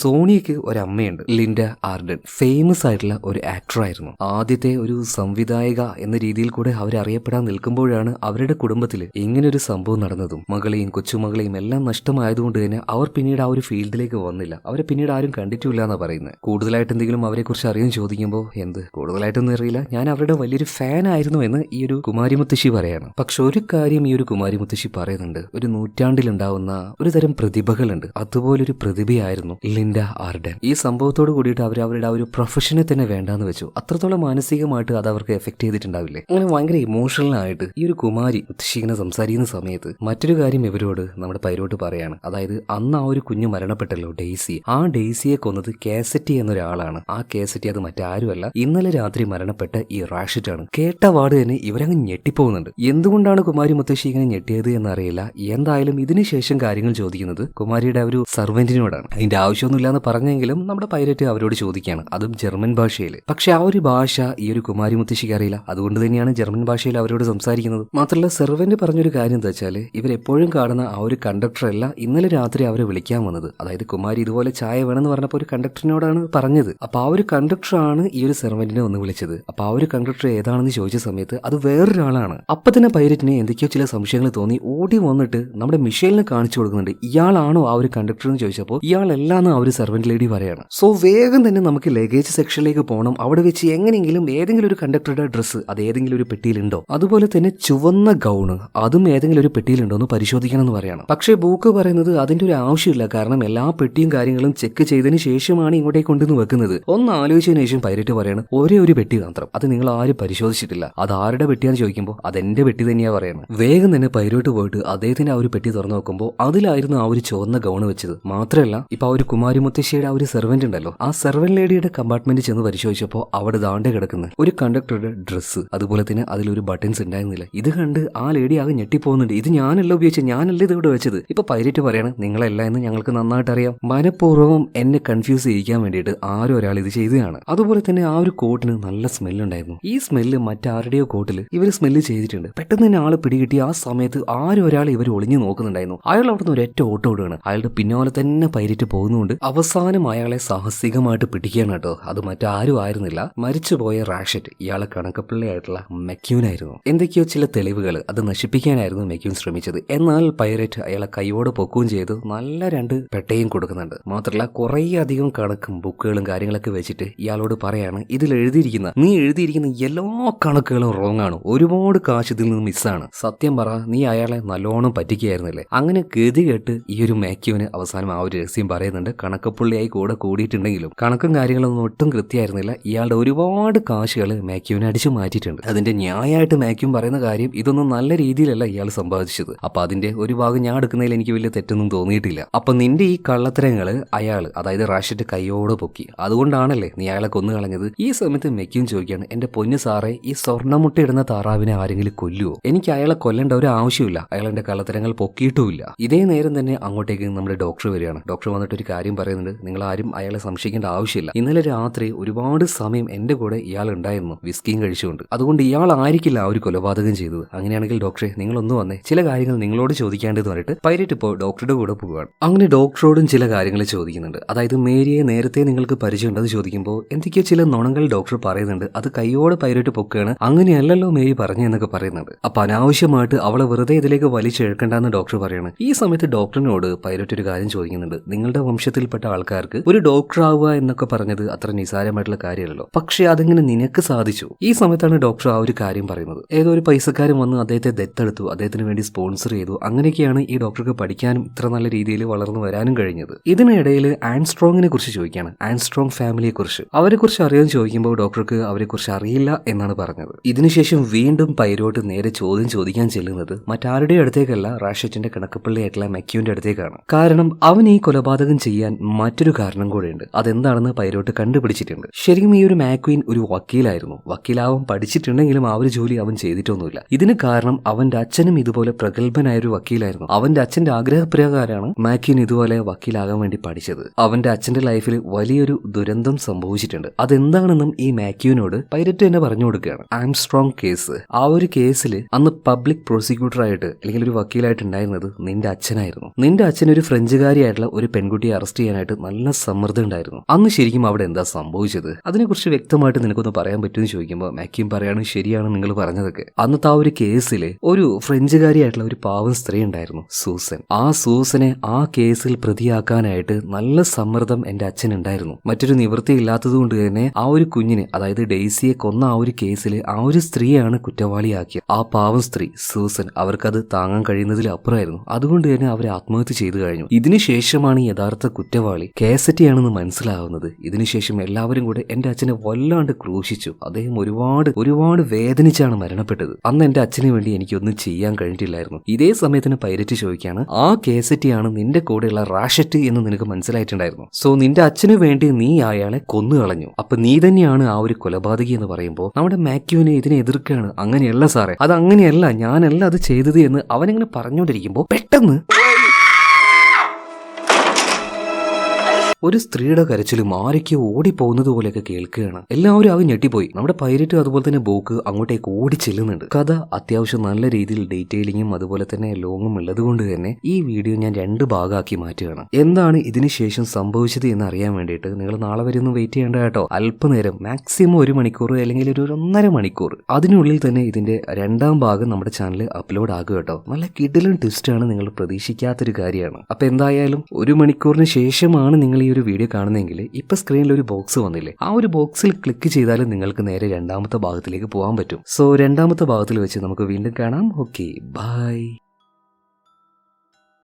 സോണിയക്ക് ഒരു അമ്മയുണ്ട്, ലിൻഡ ആർഡൻ. ഫേമസ് ആയിട്ടുള്ള ഒരു ആക്ടർ ആയിരുന്നു. ആദ്യത്തെ ഒരു സംവിധായിക എന്ന രീതിയിൽ കൂടെ അവരറിയപ്പെടാൻ നിൽക്കുമ്പോഴാണ് അവരുടെ കുടുംബത്തിൽ ഇങ്ങനൊരു സംഭവം നടന്നതും മകളെയും കൊച്ചുമകളെയും എല്ലാം നഷ്ടമായതുകൊണ്ട് തന്നെ അവർ പിന്നീട് ആ ഒരു ഫീൽഡിലേക്ക് വന്നില്ല. അവരെ പിന്നീട് ആരും കണ്ടിട്ടില്ല എന്നാണ് പറയുന്നത്. കൂടുതലായിട്ട് എന്തെങ്കിലും അവരെ കുറിച്ച് അറിയാൻ ചോദിക്കുമ്പോൾ കൂടുതലായിട്ടൊന്നും അറിയില്ല, ഞാൻ അവരുടെ വലിയൊരു ഫാൻ ആയിരുന്നു എന്ന് ഈ ഒരു കുമാരി മുത്തശ്ശി പറയാണ്. പക്ഷെ ഒരു കാര്യം ഈ ഒരു കുമാരി മുത്തശ്ശി പറയുന്നുണ്ട്, ഒരു നൂറ്റാണ്ടിലുണ്ടാവുന്ന ഒരു തരം പ്രതിഭകളുണ്ട്, അതുപോലൊരു പ്രതിഭയായിരുന്നു ലിൻഡ ആർഡൻ. ഈ സംഭവത്തോട് കൂടിയിട്ട് അവരുടെ ആ ഒരു പ്രൊഫഷനെ തന്നെ വേണ്ടാന്ന് വെച്ചു. അത്രത്തോളം മാനസികമായിട്ട് അത് അവർക്ക് എഫക്ട് ചെയ്തിട്ടുണ്ടാവില്ലേ. അങ്ങനെ ഭയങ്കര ഇമോഷണൽ ആയിട്ട് ഈ ഒരു കുമാരി മുത്തശ്ശി ഇങ്ങനെ സംസാരിക്കുന്ന സമയത്ത് മറ്റൊരു കാര്യം ഇവരോട് നമ്മുടെ പൈലോട്ട് പറയാണ്. അതായത് അന്ന് ആ ഒരു കുഞ്ഞ് മരണപ്പെട്ടല്ലോ, ഡെയ്സി. ആ ഡെയ്സിയെ കൊന്നത് കാസറ്റി എന്നൊരാളാണ്. ആ കാസറ്റി അത് മറ്റാരുമല്ല, ഇന്നലെ രാത്രി മരണപ്പെട്ട ഈ റാഷിറ്റ് ആണ്. കേട്ട വാർഡ് തന്നെ ഇവരങ്ങ് ഞെട്ടിപ്പോകുന്നുണ്ട്. എന്തുകൊണ്ടാണ് കുമാരി മുത്തശ്ശി ഇങ്ങനെ ഞെട്ടിയത് എന്നറിയില്ല. എന്തായാലും ഇതിനുശേഷം കാര്യങ്ങൾ ചോദിക്കുന്നത് കുമാരിയുടെ ഒരു സർവന്റിനോടാണ്. അതിന്റെ ആവശ്യമൊന്നുമില്ല എന്ന് പറഞ്ഞെങ്കിലും നമ്മുടെ പൈലറ്റ് അവരോട് ചോദിക്കുകയാണ്, അതും ജർമ്മൻ ഭാഷയിൽ. പക്ഷെ ആ ഒരു ഭാഷ ഈ ഒരു കുമാരി മുത്തശ്ശിക്ക് അറിയില്ല. അതുകൊണ്ട് തന്നെയാണ് ജർമ്മൻ ഭാഷയിൽ അവരോട് സംസാരിക്കുന്നത്. മാത്രമല്ല സെർവന്റ് പറഞ്ഞൊരു കാര്യം എന്താ വെച്ചാൽ ഇവരെപ്പോഴും കാണുന്ന ആ ഒരു കണ്ടക്ടർ അല്ല ഇന്നലെ രാത്രി അവരെ വിളിക്കാൻ വന്നത്. അതായത് കുമാരി ഇതുപോലെ ചായ വേണമെന്ന് പറഞ്ഞപ്പോൾ ഒരു കണ്ടക്ടറിനോടാണ് പറഞ്ഞത്. അപ്പൊ ആ ഒരു കണ്ടക്ടറാണ് ഈ ഒരു സെർവന്റിനെ ഒന്ന് വിളിച്ചത്. അപ്പൊ ആ ഒരു കണ്ടക്ടർ ഏതാണെന്ന് ചോദിച്ച സമയത്ത് അത് വേറൊരാളാണ്. അപ്പൊ തന്നെ പൈലറ്റിന് എന്തൊക്കെയോ ചില സംശയങ്ങൾ തോന്നി. ഓടി വന്നിട്ട് നമ്മുടെ മിഷേലിനെ കാണിച്ചു കൊടുക്കുന്നുണ്ട്. ഇയാളാണോ ആ ഒരു കണ്ടക്ടർ എന്ന് ചോദിച്ചപ്പോൾ ഇയാളല്ലാന്ന് ആ ഒരു സെർവന്റ് ലേഡി പറയാണ്. സോ വേഗം തന്നെ നമുക്ക് ലഗേജ് സെക്ഷനിലേക്ക് പോകണം. അവിടെ വെച്ച് എങ്ങനെയെങ്കിലും ഏതെങ്കിലും ഒരു കണ്ടക്ടറുടെ ഡ്രസ്സ് അത് ഏതെങ്കിലും ഒരു പെട്ടിയിലുണ്ടോ, അതുപോലെ തന്നെ ചുവന്ന ഗൗണ് അതും ഏതെങ്കിലും ഒരു പെട്ടിയിലുണ്ടോ എന്ന് പരിശോധിക്കണം എന്ന് പറയണം. പക്ഷേ ബുക്ക് പറയുന്നത് അതിന്റെ ഒരു ആവശ്യമില്ല, കാരണം എല്ലാ പെട്ടിയും കാര്യങ്ങളും ചെക്ക് ചെയ്തതിന് ശേഷമാണ് ഇങ്ങോട്ടേക്ക് കൊണ്ടുവന്ന് വെക്കുന്നത്. ഒന്ന് ആലോചിച്ചതിന് ശേഷം പൈലറ്റ് പറയാണ്, ഒരേ ഒരു പെട്ടി മാത്രം, അത് നിങ്ങൾ ആരും പരിശോധിച്ചിട്ടില്ല, അത് ആരുടെ പെട്ടിയാന്ന് ചോദിക്കുമ്പോൾ അതെന്റെ പെട്ടി തന്നെയാ പറയുന്നത്. വേഗം തന്നെ പൈലറ്റ് പോയിട്ട് അദ്ദേഹത്തിന്റെ ആ ഒരു പെട്ടി തുറന്നു നോക്കുമ്പോൾ അതിലായിരുന്നു ആ ഒരു ചുവന്ന ഗൗണ് വെച്ചത്. മാത്രമല്ല ഇപ്പൊ ആ ഒരു കുമാരി മുത്തശ്ശിയുടെ ആ ഒരു സെർവന്റ് ഉണ്ടല്ലോ, ആ സെർവന്റ് ലേഡിയുടെ കമ്പാർട്ട്മെന്റ് ചെന്ന് പരിശോധിച്ചപ്പോൾ അവിടെ ദാണ്ടെ കിടക്കുന്ന ഒരു കണ്ടക്ടറുടെ ഡ്രസ്സ്, അതുപോലെ തന്നെ അതിലൊരു ബട്ടൺസ് ഉണ്ടായിരുന്നില്ല. ഇത് കണ്ട് ആ ലേഡി ആകെ ഞെട്ടിപ്പോകുന്നുണ്ട്. ഇത് ഞാനല്ല ഉപയോഗിച്ചത്, ഞാനല്ല ഇത് ഇവിടെ വെച്ചത്. ഇപ്പൊ പൈലറ്റ് പറയാണ്, നിങ്ങളല്ല എന്ന് ഞങ്ങൾക്ക് നന്നായിട്ട് അറിയാം, മനഃപൂർവ്വം എന്നെ കൺഫ്യൂസ് ചെയ്യിക്കാൻ വേണ്ടിയിട്ട് ആരും ഒരാൾ ഇത് ചെയ്തതാണ്. അതുപോലെ തന്നെ ആ ഒരു കോട്ടിന് നല്ല സ്മെല്ലുണ്ടായിരുന്നു. ഈ സ്മെല്ല് മറ്റാരുടെയോ കോട്ടിൽ ഇവർ സ്മെല്ല് ചെയ്തിട്ടുണ്ട്. പെട്ടെന്ന് തന്നെ ആള് പിടികിട്ടി. ആ സമയത്ത് ആരും ഒരാൾ ഇവർ ഒളിഞ്ഞു നോക്കുന്നുണ്ടായിരുന്നു. അയാൾ അവിടെ നിന്ന് ഒരൊറ്റ ഓട്ടം ഓടുകയാണ്. അയാളുടെ പിന്നാലെ തന്നെ പൈലറ്റ് പോകുന്നുണ്ട്. അവസാനം അയാളെ സാഹസികമായിട്ട് പിടിക്കുകയാണ് കേട്ടോ. അത് മറ്റാരും ആയിരുന്നില്ല, മരിച്ചുപോയ റാഷറ്റ്, ഇയാളെ കണക്കപ്പിള്ളയായിട്ടുള്ള മെക്യൂനായിരുന്നു. എന്തൊക്കെയോ ചില തെളിവുകൾ അത് നശിപ്പിക്കാനായിരുന്നു മെക്യൂൻ ശ്രമിച്ചത്. എന്നാൽ പൈലറ്റ് അയാളെ കൈയോടെ പൊക്കുകയും ചെയ്തു. നല്ല 2 പെട്ടയും കൊടുക്കുന്നുണ്ട്. മാത്രമല്ല കുറേ അധികം കണക്കും ബുക്കുകളും കാര്യങ്ങളൊക്കെ വെച്ചിട്ട് ഇയാളോട് പറയാണ്, നീ എഴുതിയിരിക്കുന്ന എല്ലാ കണക്കുകളും റോങ് ആണ്, ഒരുപാട് കാശ് ഇതിൽ നിന്ന് മിസ്സാണ്, സത്യം പറ നീ അയാളെ നല്ലോണം പറ്റിക്കുകയായിരുന്നില്ലേ. അങ്ങനെ ഗതി കേട്ട് ഈ ഒരു മെക്യൂന് അവസാനം ആ ഒരു രഹസ്യം പറയുന്നുണ്ട്. കണക്കപ്പുള്ളിയായി കൂടെ കൂടിയിട്ടുണ്ടെങ്കിലും കണക്കും കാര്യങ്ങളൊന്നും ഒട്ടും കൃത്യമായിരുന്നില്ല. ഇയാളുടെ ഒരുപാട് കാശുകൾ മെക്യൂനെ അടിച്ചു മാറ്റിയിട്ടുണ്ട്. അതിന്റെ ന്യായമായിട്ട് മെക്യൂൻ പറയുന്ന കാര്യം ഇതൊന്നും നല്ല രീതിയിലല്ല ഇയാൾ സമ്പാദിച്ചത്. അപ്പൊ അതിന്റെ ഒരു ഭാഗം ഞാൻ എടുക്കുന്നതിൽ എനിക്ക് വലിയ തെറ്റൊന്നും തോന്നിയിട്ടില്ല. അപ്പൊ നിന്റെ ഈ കള്ളത്തരങ്ങള് അയാൾ, അതായത് റാഷിറ്റ് കൈയോടെ പൊക്കി, അതുകൊണ്ടാണല്ലേ നീ അയാളെ കൊന്നു കളഞ്ഞത്. ഈ സമയത്ത് മെക്യൂൻ ചോദിക്കുകയാണ്, എന്റെ പൊന്നു സാറേ, ഈ സ്വർണ്ണമുട്ട ഇടുന്ന താറാവിനെ ആരെങ്കിലും കൊല്ലുവോ? എനിക്ക് അയാളെ കൊല്ലേണ്ട ഒരു ആവശ്യമില്ല, അയാൾ എന്റെ കള്ളത്തരങ്ങൾ പൊക്കിയിട്ടുമില്ല. ഇതേ നേരം തന്നെ അങ്ങോട്ടേക്ക് നമ്മുടെ ഡോക്ടർ വരികയാണ്. ഡോക്ടർ വന്നിട്ട് ഒരു കാര്യം പറയുന്നുണ്ട്, നിങ്ങൾ ആരും അയാളെ സംശയിക്കേണ്ട ആവശ്യമില്ല. ഇന്നലെ രാത്രി ഒരുപാട് സമയം എന്റെ കൂടെ ഇയാൾ ഉണ്ടായിരുന്നു വിസ്കിയും കഴിച്ചുകൊണ്ട്, അതുകൊണ്ട് ഇയാൾ ആയിരിക്കില്ല ആ ഒരു കൊലപാതകം ചെയ്തത്. അങ്ങനെയാണെങ്കിൽ ഡോക്ടറെ നിങ്ങളൊന്ന് വന്നേ, ചില കാര്യങ്ങൾ നിങ്ങളോട് ചോദിക്കാണ്ടെന്ന് പറഞ്ഞിട്ട് പൈലറ്റ് ഇപ്പോൾ ഡോക്ടറുടെ കൂടെ പോവുകയാണ്. അങ്ങനെ ഡോക്ടറോടും ചില കാര്യങ്ങൾ ചോദിക്കുന്നുണ്ട്. അതായത് മേരിയെ നേരത്തെ നിങ്ങൾക്ക് പരിചയമുണ്ടെന്ന് ചോദിക്കുമ്പോൾ എന്തൊക്കെയോ ചില നുണങ്ങൾ ഡോക്ടർ പറയുന്നുണ്ട്. പറയുന്നുണ്ട് അത് കൈയോടെ പൈലറ്റ് പൊക്കുകയാണ്, അങ്ങനെയല്ലല്ലോ മേരി പറഞ്ഞു എന്നൊക്കെ പറയുന്നുണ്ട്. അപ്പൊ അനാവശ്യമായിട്ട് അവളെ വെറുതെ ഇതിലേക്ക് വലിച്ചെഴുക്കണ്ടെന്ന് ഡോക്ടർ പറയാണ്. ഈ സമയത്ത് ഡോക്ടറിനോട് പൈലറ്റ് ഒരു കാര്യം ചോദിക്കുന്നുണ്ട്, നിങ്ങളുടെ വംശത്തിൽപ്പെട്ട ആൾക്കാർക്ക് ഒരു ഡോക്ടർ ആവുക എന്നൊക്കെ പറഞ്ഞത് അത്ര നിസാരമായിട്ടുള്ള കാര്യമല്ലല്ലോ, പക്ഷെ അതെങ്ങനെ നിനക്ക് സാധിച്ചു? ഈ സമയത്താണ് ഡോക്ടർ ആ ഒരു കാര്യം പറയുന്നത്. ഏതോ ഒരു പൈസക്കാരൻ വന്ന് അദ്ദേഹത്തെ ദത്തെടുത്തു, അദ്ദേഹത്തിന് വേണ്ടി സ്പോൺസർ ചെയ്തു, അങ്ങനെയൊക്കെയാണ് ഈ ഡോക്ടർക്ക് പഠിക്കാനും ഇത്ര നല്ല രീതിയിൽ വളർന്നു വരാനും കഴിഞ്ഞത്. ഇതിനിടയിൽ ആൻസ്ട്രോങ്ങിനെ കുറിച്ച് ചോദിക്കുകയാണ്, ആൻസ്ട്രോങ് ഫാമിലിയെ കുറിച്ച്. അവരെ കുറിച്ച് അറിയാൻ ചോദിക്കുമ്പോൾ ഡോക്ടർക്ക് അവരെ കുറിച്ച് അറിയില്ല എന്നാണ് പറഞ്ഞത്. ഇതിനുശേഷം വീണ്ടും പൈലോട്ട് നേരെ ചോദ്യം ചോദിക്കാൻ ചെല്ലുന്നത് മറ്റാരുടെ അടുത്തേക്കല്ല, റാഷറ്റിന്റെ കണക്കപ്പള്ളിയായിട്ടുള്ള മെക്യൂന്റെ അടുത്തേക്കാണ്. കാരണം അവൻ ഈ കൊലപാതകം ചെയ്യാൻ മറ്റൊരു കാരണം കൂടെയുണ്ട്. അതെന്താണെന്ന് പൈലോട്ട് കണ്ടുപിടിച്ചിട്ടുണ്ട്. ശരിക്കും ഈ ഒരു മാക്വീൻ ഒരു വക്കീലായിരുന്നു. വക്കീലാവാൻ പഠിച്ചിട്ടുണ്ടെങ്കിലും ആ ഒരു ജോലി അവൻ ചെയ്തിട്ടൊന്നുമില്ല. ഇതിന് കാരണം അവന്റെ അച്ഛനും ഇതുപോലെ പ്രഗത്ഭനായ ഒരു വക്കീലായിരുന്നു. അവന്റെ അച്ഛന്റെ ആഗ്രഹപ്രകാരമാണ് മാക്വീൻ ഇതുപോലെ വക്കീലാകാൻ വേണ്ടി പഠിച്ചത്. അവന്റെ അച്ഛന്റെ ലൈഫിൽ വലിയൊരു ദുരന്തം സംഭവിച്ചിട്ടുണ്ട്. അതെന്താണെന്നും ഈ മാക്യൂനോട് പൈലറ്റ് തന്നെ പറഞ്ഞു കൊടുക്കുകയാണ്. ആംസ്ട്രോങ് കേസ്, ആ ഒരു കേസിൽ അന്ന് പബ്ലിക് പ്രോസിക്യൂട്ടർ ആയിട്ട് അല്ലെങ്കിൽ ഒരു വക്കീലായിട്ട് ഉണ്ടായിരുന്നത് നിന്റെ അച്ഛനായിരുന്നു. നിന്റെ അച്ഛൻ ഒരു ഫ്രഞ്ചുകാരിയായിട്ടുള്ള ഒരു പെൺകുട്ടിയെ അറസ്റ്റ് ചെയ്യാനായിട്ട് നല്ല സമ്മർദ്ദം ഉണ്ടായിരുന്നു. അന്ന് ശരിക്കും അവിടെ എന്താ സംഭവിച്ചത്, അതിനെക്കുറിച്ച് വ്യക്തമായിട്ട് നിനക്കൊന്ന് പറയാൻ പറ്റുമെന്ന് ചോദിക്കുമ്പോൾ മാക്യൂൻ പറയാണ്, ശരിയാണ് നിങ്ങൾ പറഞ്ഞതൊക്കെ. അന്നത്തെ ആ ഒരു കേസിൽ ഒരു ഫ്രഞ്ചുകാരിയായിട്ടുള്ള ഒരു പാവം സ്ത്രീ ഉണ്ടായിരുന്നു, സൂസൻ. ആ സൂസനെ ആ കേസിൽ പ്രതിയാക്കാനായിട്ട് നല്ല സമ്മർദ്ദം എന്റെ അച്ഛൻ ഉണ്ടായിരുന്നു. മറ്റൊരു നിവൃത്തി ഇല്ലാത്തത് കൊണ്ട് തന്നെ ആ ഒരു കുഞ്ഞിനെ, അതായത് ഡെയ്സിയെ കൊന്ന ആ ഒരു കേസിൽ ആ ഒരു സ്ത്രീയാണ് കുറ്റവാളിയാക്കിയത്. ആ പാവം സ്ത്രീ സൂസൻ, അവർക്കത് താങ്ങാൻ കഴിയുന്നതിൽ അപ്പുറമായിരുന്നു. അതുകൊണ്ട് തന്നെ അവരെ ആത്മഹത്യ ചെയ്തു കഴിഞ്ഞു. ഇതിനുശേഷമാണ് യഥാർത്ഥ കുറ്റവാളി കാസറ്റിയാണെന്ന് മനസ്സിലാവുന്നത്. ഇതിനുശേഷം എല്ലാവരും കൂടെ എന്റെ അച്ഛനെ വല്ലാണ്ട് ക്രൂശിച്ചു. അദ്ദേഹം ഒരുപാട് വേദനിച്ചാണ് മരണപ്പെട്ടത്. അന്ന് എന്റെ അച്ഛന് വേണ്ടി എനിക്കൊന്നും ചെയ്യാൻ കഴിഞ്ഞിട്ടില്ലായിരുന്നു. ഇതേ സമയത്തിന് പൈലറ്റ് ചോദിക്കുകയാണ്, ആ കാസറ്റിയാണ് നിന്റെ കൂടെയുള്ള റാഷറ്റ് എന്ന് നിനക്ക് മനസ്സിലായിട്ടുണ്ടായിരുന്നു. സോ നിന്റെ അച്ഛന് വേണ്ടി നീ അയാളെ കൊന്നുകളഞ്ഞു. അപ്പൊ നീ തന്നെയാണ് ആ ഒരു കൊലപാതകി എന്ന് പറയുമ്പോൾ നമ്മുടെ മാക്യൂവിനെ ഇതിനെ എതിർക്കുകയാണ്. അങ്ങനെയല്ല സാറേ, അത് അങ്ങനെയല്ല, ഞാനല്ല അത് ചെയ്തത് എന്ന് അവനിങ്ങനെ പറഞ്ഞുകൊണ്ടിരിക്കുമ്പോൾ പെട്ടെന്ന് ഒരു സ്ത്രീയുടെ കരച്ചിലും ആരൊക്കെ ഓടിപ്പോകുന്നത് പോലെയൊക്കെ കേൾക്കുകയാണ്. എല്ലാവരും ആകെ ഞെട്ടിപ്പോയി. നമ്മുടെ പൈലറ്റ് അതുപോലെ തന്നെ ബോക്ക് അങ്ങോട്ടേക്ക് ഓടി ചെല്ലുന്നുണ്ട്. കഥ അത്യാവശ്യം നല്ല രീതിയിൽ ഡീറ്റെയിലിങ്ങും അതുപോലെ തന്നെ ലോങ്ങും ഉള്ളത് കൊണ്ട് തന്നെ ഈ വീഡിയോ ഞാൻ 2 ഭാഗമാക്കി മാറ്റുകയാണ്. എന്താണ് ഇതിനുശേഷം സംഭവിച്ചത് എന്ന് അറിയാൻ വേണ്ടിയിട്ട് നിങ്ങൾ നാളെ വരെ ഒന്ന് വെയിറ്റ് ചെയ്യേണ്ട കേട്ടോ. അല്പനേരം, മാക്സിമം 1 മണിക്കൂർ അല്ലെങ്കിൽ ഒരു 1.5 മണിക്കൂർ, അതിനുള്ളിൽ തന്നെ ഇതിന്റെ 2ാം ഭാഗം നമ്മുടെ ചാനലിൽ അപ്ലോഡ് ആകുക കേട്ടോ. നല്ല കിടിലൻ ട്വിസ്റ്റാണ്, നിങ്ങൾ പ്രതീക്ഷിക്കാത്തൊരു കാര്യമാണ്. അപ്പൊ എന്തായാലും 1 മണിക്കൂറിന് ശേഷമാണ് നിങ്ങൾ ഈ ഒരു വീഡിയോ കാണുന്നെങ്കിൽ ഇപ്പൊ സ്ക്രീനിൽ ഒരു ബോക്സ് വന്നില്ലേ, ആ ഒരു ബോക്സിൽ ക്ലിക്ക് ചെയ്താലും നിങ്ങൾക്ക് നേരെ 2ാമത്തെ ഭാഗത്തിലേക്ക് പോകാൻ പറ്റും. സോ 2ാമത്തെ ഭാഗത്തിൽ വെച്ച് നമുക്ക് വീണ്ടും കാണാം. Okay, by.